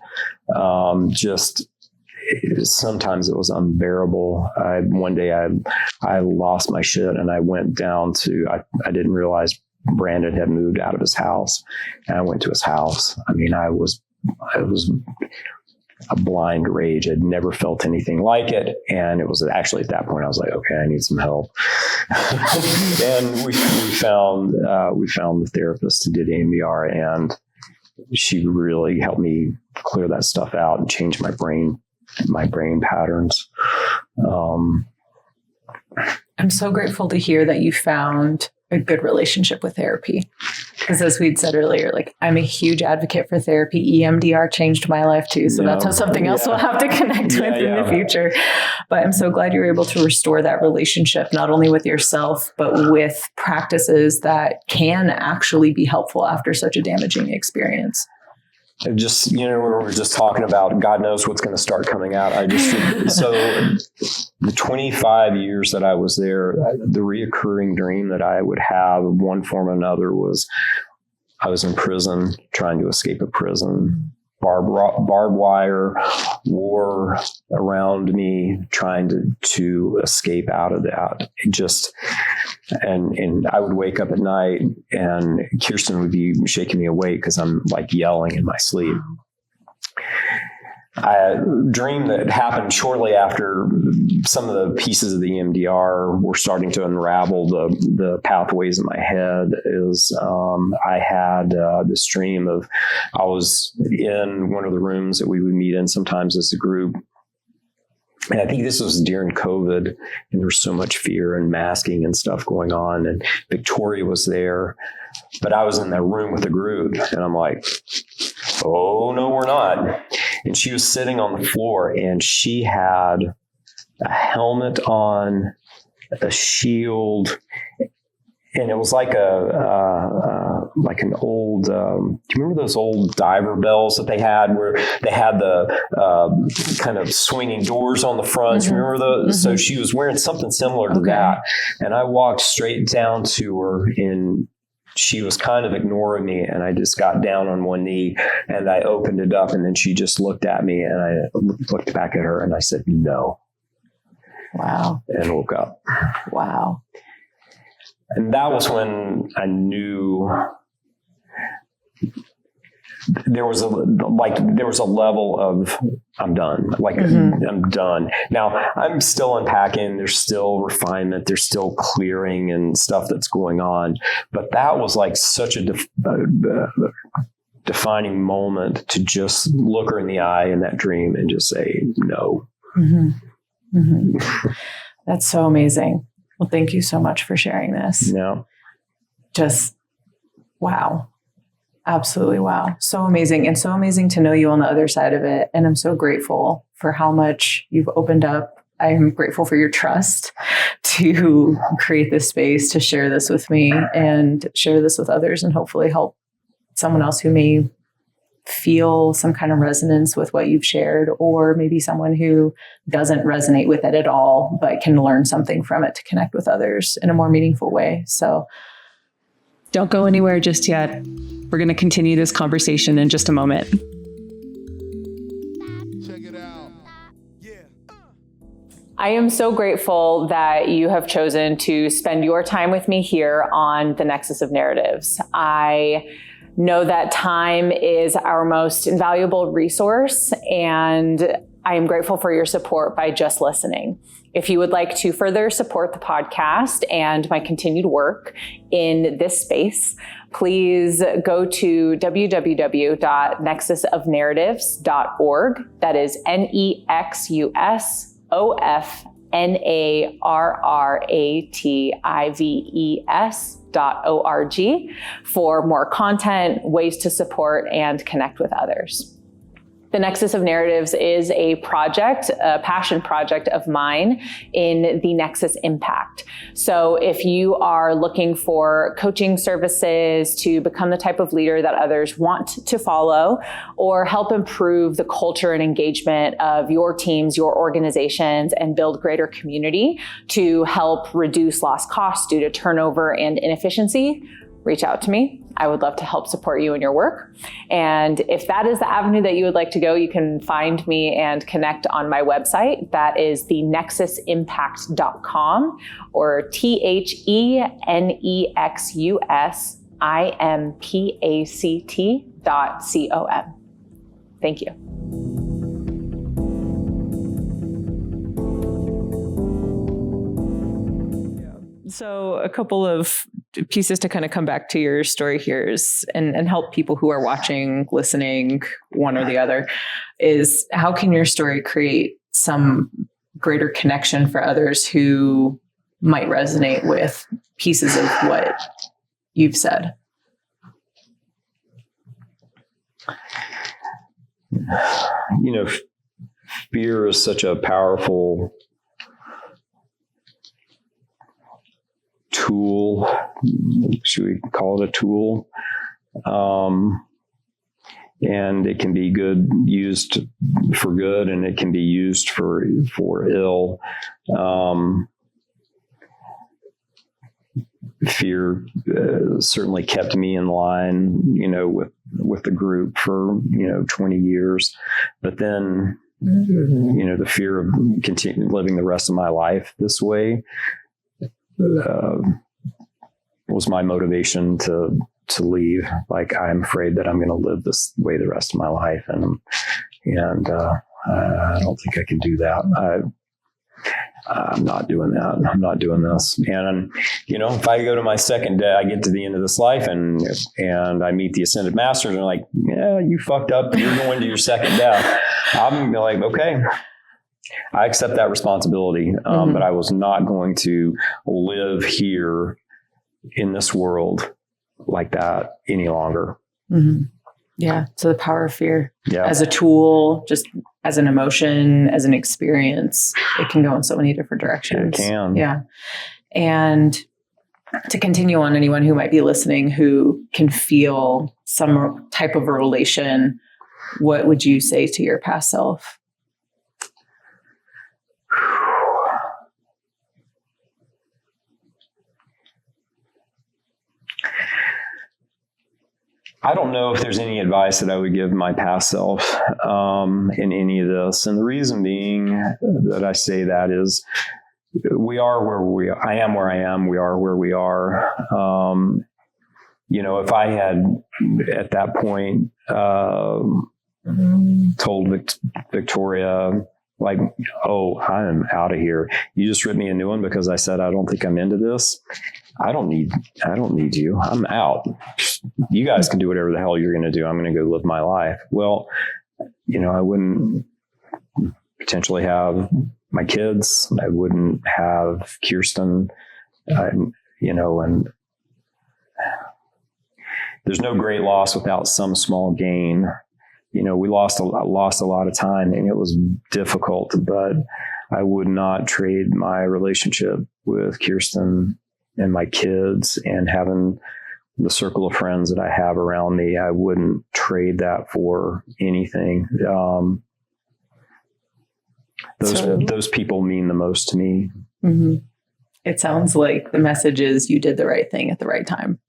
Sometimes it was unbearable. One day I lost my shit and I went down to, I didn't realize Brandon had moved out of his house, and I went to his house. I mean, I was a blind rage. I'd never felt anything like it. And it was actually at that point I was like, okay, I need some help. And we found the therapist who did EMDR, and she really helped me clear that stuff out and change my brain patterns. I'm so grateful to hear that you found a good relationship with therapy. Because as we'd said earlier, I'm a huge advocate for therapy. EMDR changed my life too. So that's something else we'll have to connect with in the future. But I'm so glad you're able to restore that relationship, not only with yourself, but with practices that can actually be helpful after such a damaging experience. Just, we were just talking about, God knows what's going to start coming out. So the 25 years that I was there, the reoccurring dream that I would have in one form or another was I was in prison, trying to escape a prison. Barbed wire, war around me, trying to escape out of that. And I would wake up at night and Kirsten would be shaking me awake because I'm yelling in my sleep. A dream that happened shortly after some of the pieces of the EMDR were starting to unravel the pathways in my head is I had this dream of I was in one of the rooms that we would meet in sometimes as a group. And I think this was during COVID, and there was so much fear and masking and stuff going on. And Victoria was there, but I was in that room with the group, and I'm like, oh, no, we're not. And she was sitting on the floor, and she had a helmet on, a shield, and it was like an old. Do you remember those old diver bells that they had, where they had the kind of swinging doors on the front? Mm-hmm. Do you remember those? Mm-hmm. So she was wearing something similar to that, and I walked straight down to her, and she was kind of ignoring me, and I just got down on one knee and I opened it up, and then she just looked at me, and I looked back at her and I said, no. Wow. And woke up. Wow. And that was when I knew there was a level of I'm done. I'm done. Now I'm still unpacking. There's still refinement. There's still clearing and stuff that's going on. But that was such a defining moment to just look her in the eye in that dream and just say no. Mm-hmm. Mm-hmm. That's so amazing. Well, thank you so much for sharing this. Yeah. Just wow. Absolutely. Wow. So amazing. And so amazing to know you on the other side of it. And I'm so grateful for how much you've opened up I'm grateful for your trust to create this space, to share this with me and share this with others, and hopefully help someone else who may feel some kind of resonance with what you've shared, or maybe someone who doesn't resonate with it at all, but can learn something from it to connect with others in a more meaningful way. So don't go anywhere just yet. We're going to continue this conversation in just a moment. Check it out. Yeah. I am so grateful that you have chosen to spend your time with me here on the Nexus of Narratives. I know that time is our most invaluable resource, and I am grateful for your support by just listening. If you would like to further support the podcast and my continued work in this space, please go to www.nexusofnarratives.org. That is NEXUSOFNARRATIVES.org for more content, ways to support and connect with others. The Nexus of Narratives is a project, a passion project of mine in the Nexus Impact. So if you are looking for coaching services to become the type of leader that others want to follow, or help improve the culture and engagement of your teams, your organizations, and build greater community to help reduce lost costs due to turnover and inefficiency, reach out to me. I would love to help support you in your work. And if that is the avenue that you would like to go, you can find me and connect on my website. That is thenexusimpact.com, or THENEXUSIMPACT.com. Thank you. So a couple of pieces to kind of come back to your story here is, and help people who are watching, listening, one or the other, is how can your story create some greater connection for others who might resonate with pieces of what you've said? You know, fear is such a powerful tool. Should we call it a tool? And it can be used for good, and it can be used for ill. Fear certainly kept me in line, with the group for 20 years, but then the fear of continuing living the rest of my life this way was my motivation to leave. Like, I'm afraid that I'm going to live this way the rest of my life, and I don't think I can do that. I'm not doing that. I'm not doing this. And if I go to my second day, I get to the end of this life, and I meet the ascended masters, and they're like, "Yeah, you fucked up. You're going to your second death." I'm like, okay. I accept that responsibility, but I was not going to live here in this world like that any longer. Mm-hmm. Yeah. So the power of fear as a tool, just as an emotion, as an experience, it can go in so many different directions. It can. Yeah. And to continue on, anyone who might be listening who can feel some type of a relation, what would you say to your past self? I don't know if there's any advice that I would give my past self in any of this. And the reason being that I say that is we are where we are. I am where I am. We are where we are. If I had at that point told Victoria, like, "Oh, I'm out of here. You just ripped me a new one because I said I don't think I'm into this. I don't need you. I'm out. You guys can do whatever the hell you're going to do. I'm going to go live my life." Well, I wouldn't potentially have my kids. I wouldn't have Kirsten, and there's no great loss without some small gain. We lost a lot of time, and it was difficult, but I would not trade my relationship with Kirsten and my kids and having the circle of friends that I have around me. I wouldn't trade that for anything. Those people mean the most to me. Mm-hmm. It sounds like the message is you did the right thing at the right time.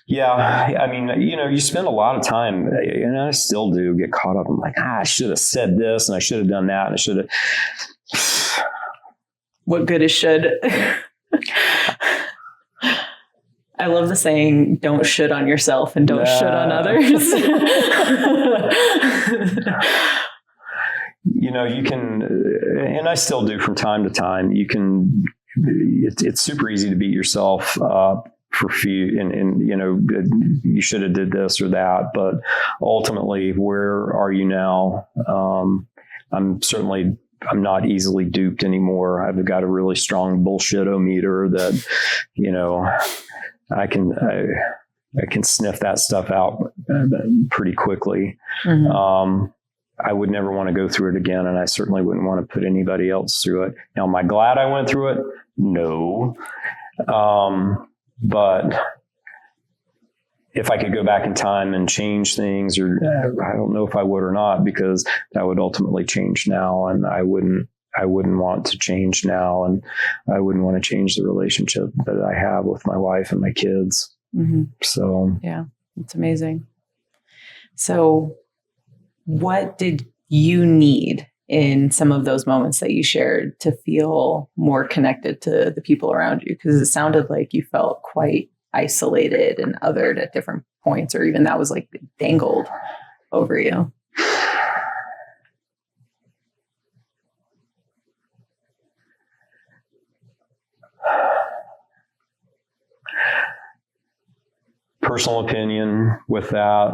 Yeah. I mean, you spend a lot of time, and I still do get caught up. I'm like, I should have said this and I should have done that. And I should have. What good is should? I love the saying, don't should on yourself and don't should on others. You can, and I still do from time to time, it's super easy to beat yourself up for few and you should have did this or that, but ultimately, where are you now? I'm not easily duped anymore. I've got a really strong bullshit-o-meter that, I can sniff that stuff out pretty quickly. Mm-hmm. I would never want to go through it again, and I certainly wouldn't want to put anybody else through it. Now, am I glad I went through it? No. But if I could go back in time and change things, or I don't know if I would or not, because that would ultimately change now, and I wouldn't want to change now, and I wouldn't want to change the relationship that I have with my wife and my kids. Mm-hmm. So yeah, it's amazing. So what did you need in some of those moments that you shared to feel more connected to the people around you? Because it sounded like you felt quite isolated and othered at different points, or even that was like dangled over you. Personal opinion with that,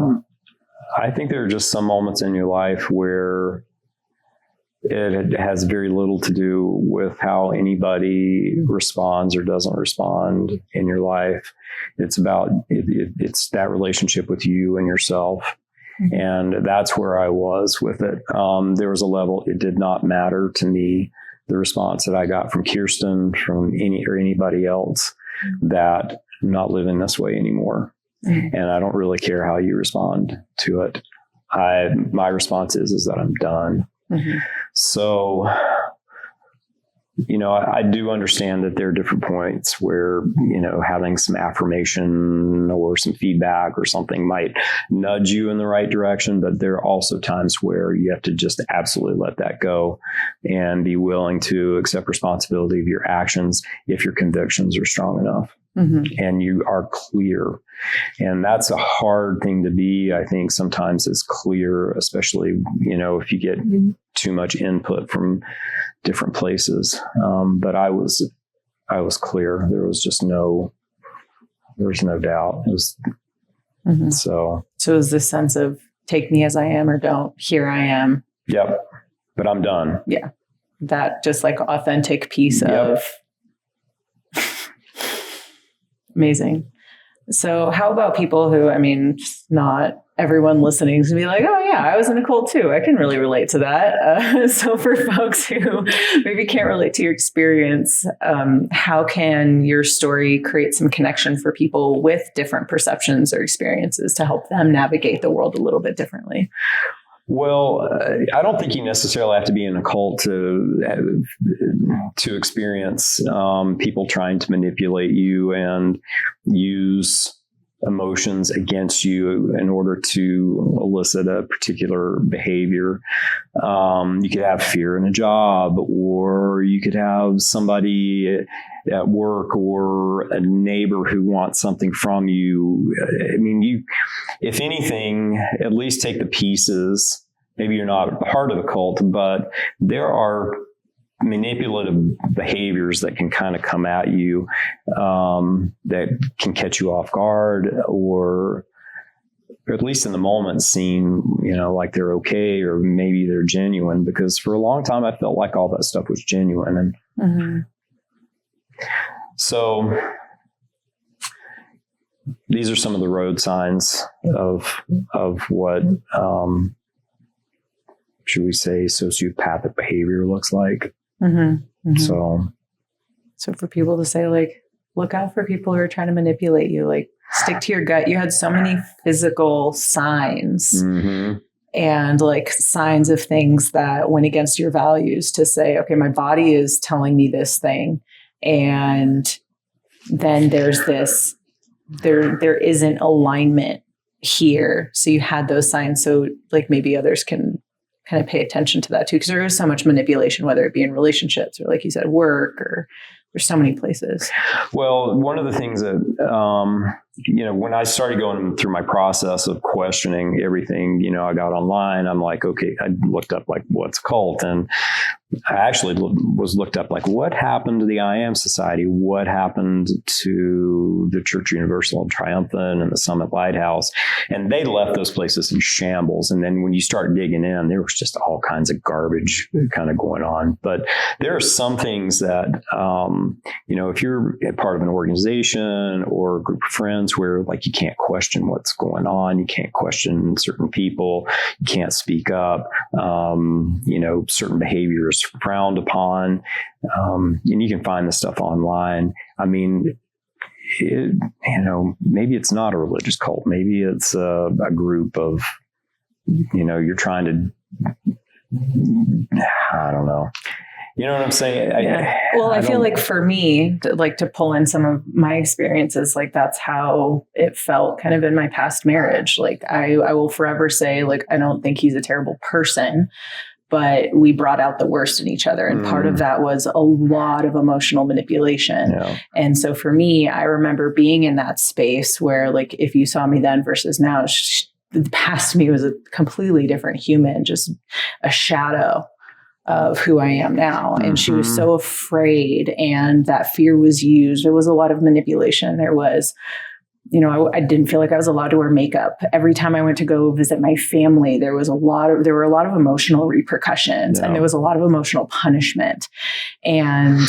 I think there are just some moments in your life where it has very little to do with how anybody responds or doesn't respond in your life. It's about, it's that relationship with you and yourself. Mm-hmm. And that's where I was with it. There was a level, it did not matter to me, the response that I got from Kirsten, from anybody else, that I'm not living this way anymore. Mm-hmm. And I don't really care how you respond to it. My response is that I'm done. Mm-hmm. So, I do understand that there are different points where, having some affirmation or some feedback or something might nudge you in the right direction. But there are also times where you have to just absolutely let that go and be willing to accept responsibility of your actions if your convictions are strong enough. Mm-hmm. And you are clear. And that's a hard thing to be. I think sometimes it's clear, especially, if you get too much input from different places. But I was clear. There was no doubt. It was, mm-hmm. So it was this sense of take me as I am or don't, here I am. Yep. But I'm done. Yeah. That just like authentic piece of amazing. So how about people who, not everyone listening to be like, oh yeah, I was in a cult too. I can really relate to that. So for folks who maybe can't relate to your experience, how can your story create some connection for people with different perceptions or experiences to help them navigate the world a little bit differently? Well, I don't think you necessarily have to be in a cult to experience people trying to manipulate you and use emotions against you in order to elicit a particular behavior. You could have fear in a job, or you could have somebody at work or a neighbor who wants something from you. If anything, at least take the pieces. Maybe you're not part of a cult, but there are manipulative behaviors that can kind of come at you, that can catch you off guard, or at least in the moment seem, like they're okay, or maybe they're genuine, because for a long time I felt like all that stuff was genuine. And mm-hmm. So these are some of the road signs of what, should we say, sociopathic behavior looks like. Mm-hmm. So for people to say, like, look out for people who are trying to manipulate you, like, stick to your gut. You had so many physical signs and like signs of things that went against your values to say, okay, my body is telling me this thing. And then there's this, there isn't alignment here. So you had those signs. So like maybe others can kind of pay attention to that too. Because there is so much manipulation, whether it be in relationships or like you said, work, or there's so many places. Well, one of the things that, when I started going through my process of questioning everything, I got online, I'm like, okay, I looked up like what's a cult, and I actually was looked up like what happened to the I Am Society, what happened to the Church Universal and Triumphant and the Summit Lighthouse, and they left those places in shambles. And then when you start digging in, there was just all kinds of garbage kind of going on. But there are some things that, if you're a part of an organization or a group of friends where like you can't question what's going on, you can't question certain people, you can't speak up, certain behaviors frowned upon, and you can find this stuff online. I mean, maybe it's not a religious cult. Maybe it's a group of, you're trying to, I don't know. You know what I'm saying? I feel like for me, to pull in some of my experiences, like that's how it felt kind of in my past marriage. Like I will forever say, like, I don't think he's a terrible person, but we brought out the worst in each other. And part of that was a lot of emotional manipulation. Yeah. And so for me, I remember being in that space where like, if you saw me then versus now, the past me was a completely different human, just a shadow of who I am now. And she was so afraid, and that fear was used. There was a lot of manipulation. There was, I didn't feel like I was allowed to wear makeup. Every time I went to go visit my family, there were a lot of emotional repercussions, and there was a lot of emotional punishment. And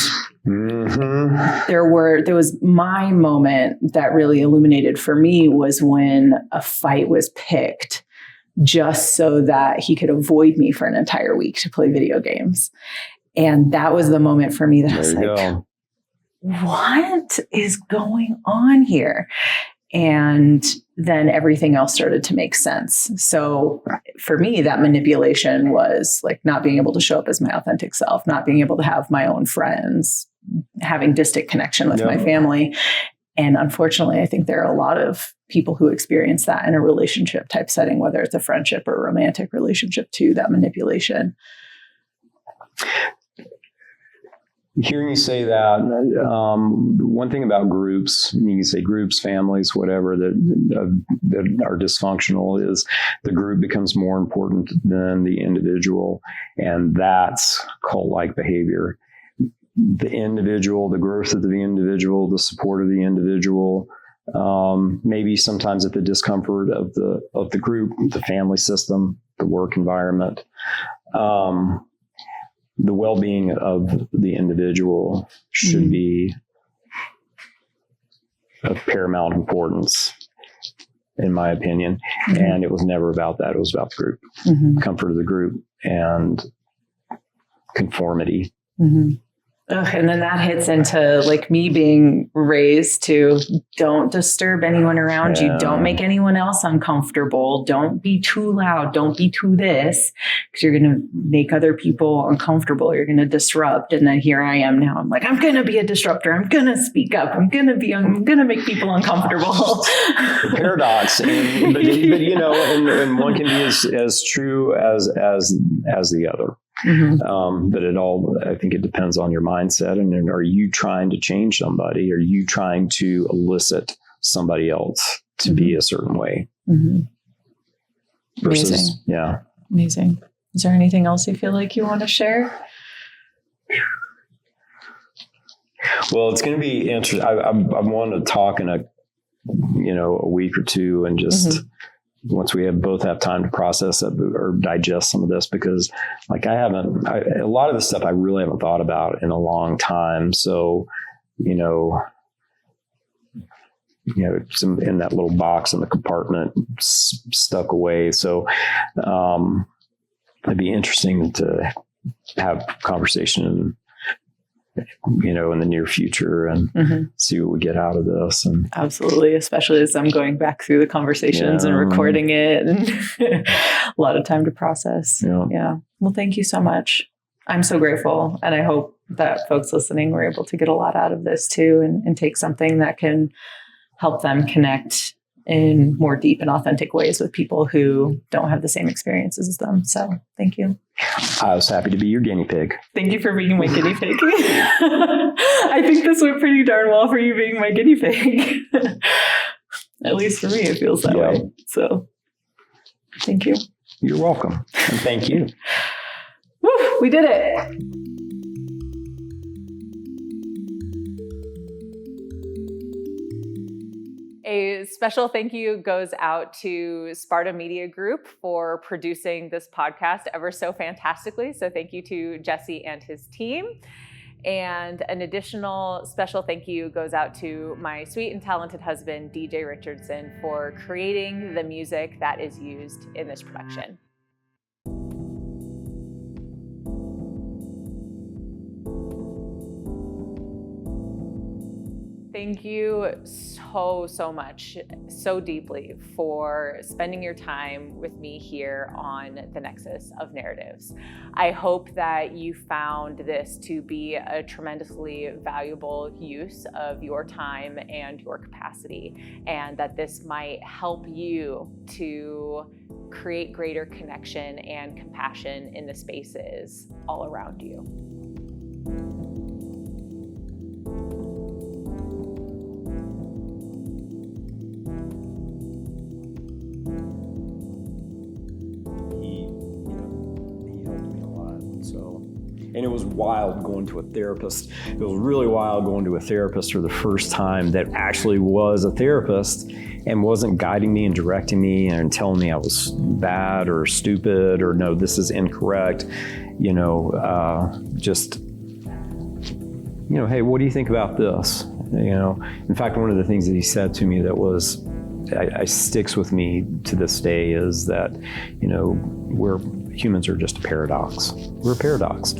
there was my moment that really illuminated for me was when a fight was picked just so that he could avoid me for an entire week to play video games. And that was the moment for me that I was like, what is going on here? And then everything else started to make sense. So for me, that manipulation was like not being able to show up as my authentic self, not being able to have my own friends, having distant connection with my family. And unfortunately, I think there are a lot of people who experience that in a relationship type setting, whether it's a friendship or a romantic relationship too, that manipulation. Hearing you say that, one thing about groups, you can say groups, families, whatever, that are dysfunctional, is the group becomes more important than the individual. And that's cult-like behavior. The individual, the growth of the individual, the support of the individual, maybe sometimes at the discomfort of the group, the family system, the work environment, the well-being of the individual should be of paramount importance, in my opinion. And it was never about that. It was about the group, comfort of the group, and conformity. And then that hits into like me being raised to don't disturb anyone around you. Don't make anyone else uncomfortable. Don't be too loud. Don't be too this, because you're going to make other people uncomfortable. You're going to disrupt. And then here I am now. I'm like, I'm going to be a disruptor. I'm going to speak up. I'm going to make people uncomfortable. Paradox. But and one can be as true as the other. But I think it depends on your mindset. And are you trying to change somebody? Are you trying to elicit somebody else to be a certain way? Versus, Amazing. Is there anything else you feel like you want to share? Well, it's going to be interesting. I want to talk in a week or two, and just once we both have time to process it or digest some of this, because like a lot of this stuff I really haven't thought about in a long time. So, it's in that little box in the compartment stuck away. So, it'd be interesting to have a conversation, in the near future and see what we get out of this. And absolutely, especially as I'm going back through the conversations and recording it, and a lot of time to process. Yeah. Well, thank you so much. I'm so grateful. And I hope that folks listening were able to get a lot out of this too, and take something that can help them connect in more deep and authentic ways with people who don't have the same experiences as them. So thank you. I was happy to be your guinea pig. Thank you for being my guinea pig. I think this went pretty darn well for you being my guinea pig. At least for me, it feels that way. So thank you. You're welcome. And thank you. Woo, we did it. A special thank you goes out to Sparta Media Group for producing this podcast ever so fantastically. So thank you to Jesse and his team. And an additional special thank you goes out to my sweet and talented husband, DJ Richardson, for creating the music that is used in this production. Thank you so much, so deeply for spending your time with me here on the Nexus of Narratives. I hope that you found this to be a tremendously valuable use of your time and your capacity, and that this might help you to create greater connection and compassion in the spaces all around you. And it was wild going to a therapist. It was really wild going to a therapist for the first time that actually was a therapist and wasn't guiding me and directing me and telling me I was bad or stupid or no, this is incorrect. Hey, what do you think about this? In fact, one of the things that he said to me that was, I sticks with me to this day is that, humans are just a paradox. We're a paradox.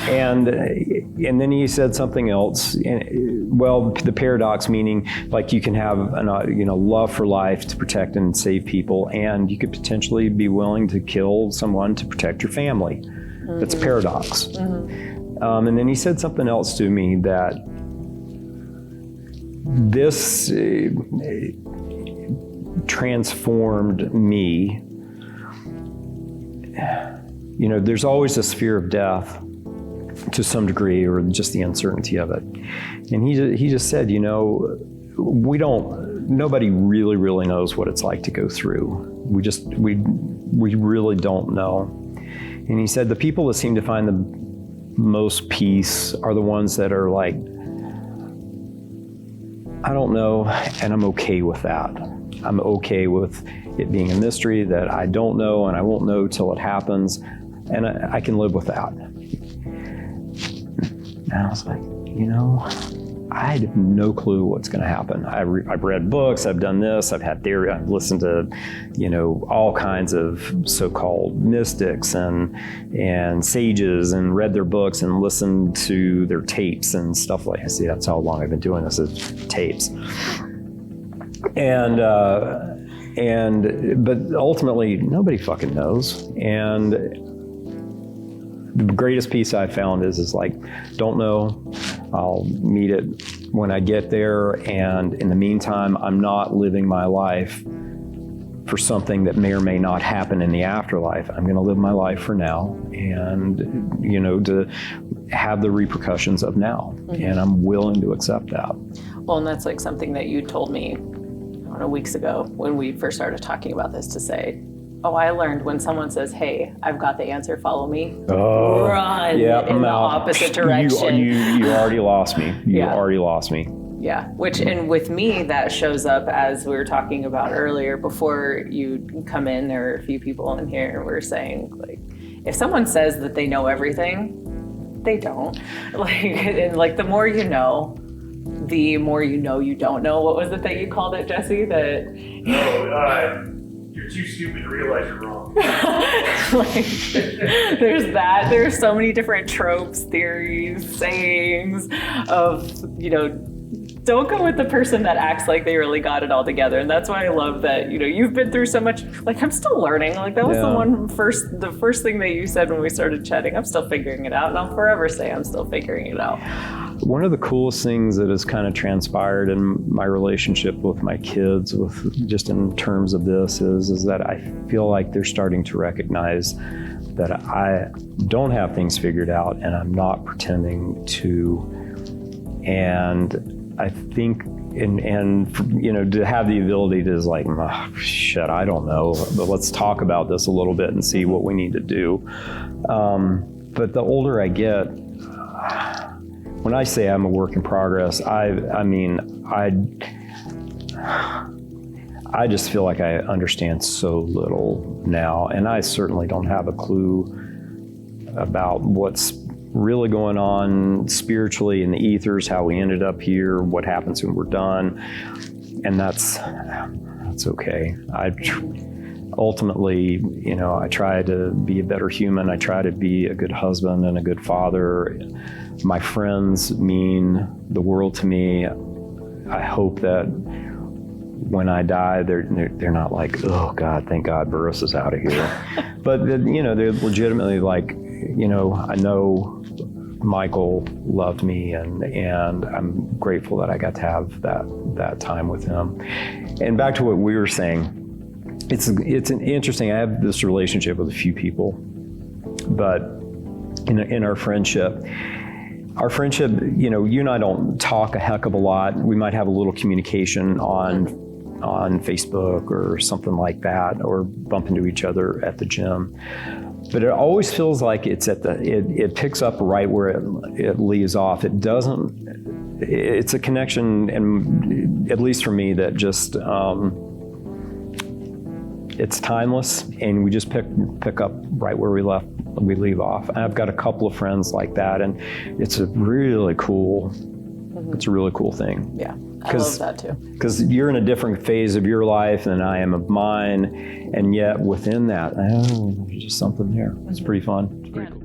And then he said something else. Well, the paradox meaning like you can have love for life to protect and save people, and you could potentially be willing to kill someone to protect your family. Mm-hmm. That's a paradox. Mm-hmm. And then he said something else to me that this transformed me. There's always this fear of death to some degree, or just the uncertainty of it. And he just said, nobody really knows what it's like to go through. We really don't know. And he said, the people that seem to find the most peace are the ones that are like, I don't know, and I'm okay with that. I'm okay with it being a mystery that I don't know, and I won't know till it happens, and I can live with that. And I was like, I had no clue what's going to happen. I've read books, I've done this, I've had theory, I've listened to, all kinds of so-called mystics and sages, and read their books and listened to their tapes and stuff like that. See, that's how long I've been doing this, is tapes. But ultimately, nobody fucking knows. And the greatest piece I found is like, don't know. I'll meet it when I get there. And in the meantime, I'm not living my life for something that may or may not happen in the afterlife. I'm going to live my life for now, and, to have the repercussions of now. Mm-hmm. And I'm willing to accept that. Well, and that's like something that you told me weeks ago when we first started talking about this, to say, I learned when someone says, hey, I've got the answer, follow me, run in the opposite direction. You already lost me. You already lost me. Yeah, and with me, that shows up, as we were talking about earlier, before you come in, there are a few people in here, and we were saying, like, if someone says that they know everything, they don't. Like, the more you know, the more you know you don't know. What was it that you called it, Jesse? You're you're too stupid to realize you're wrong. Like, there's that. There's so many different tropes, theories, sayings of, don't go with the person that acts like they really got it all together. And that's why I love that, you've been through so much. Like, I'm still learning. Like, that was the first thing that you said when we started chatting. I'm still figuring it out, and I'll forever say I'm still figuring it out. One of the coolest things that has kind of transpired in my relationship with my kids, with just in terms of this, is that I feel like they're starting to recognize that I don't have things figured out, and I'm not pretending to. And I think, and to have the ability to like, shit, I don't know, but let's talk about this a little bit and see what we need to do. But the older I get, when I say I'm a work in progress, I just feel like I understand so little now, and I certainly don't have a clue about what's really going on spiritually in the ethers, how we ended up here, what happens when we're done, and that's okay. Ultimately, I try to be a better human. I try to be a good husband and a good father. My friends mean the world to me. I hope that when I die, they're not like, oh God, thank God Burris is out of here. But they're legitimately like, I know Michael loved me, and I'm grateful that I got to have that time with him. And back to what we were saying, it's an interesting. I have this relationship with a few people, but in our friendship, you and I don't talk a heck of a lot. We might have a little communication on Facebook or something like that, or bump into each other at the gym. But it always feels like it picks up right where it leaves off. It doesn't. It's a connection, and at least for me, that just it's timeless, and we just pick up right where we leave off. I've got a couple of friends like that, and it's a really cool. It's a really cool thing. Yeah, I love that too. Because you're in a different phase of your life than I am of mine, and yet within that, there's just something there. It's pretty fun. It's pretty cool.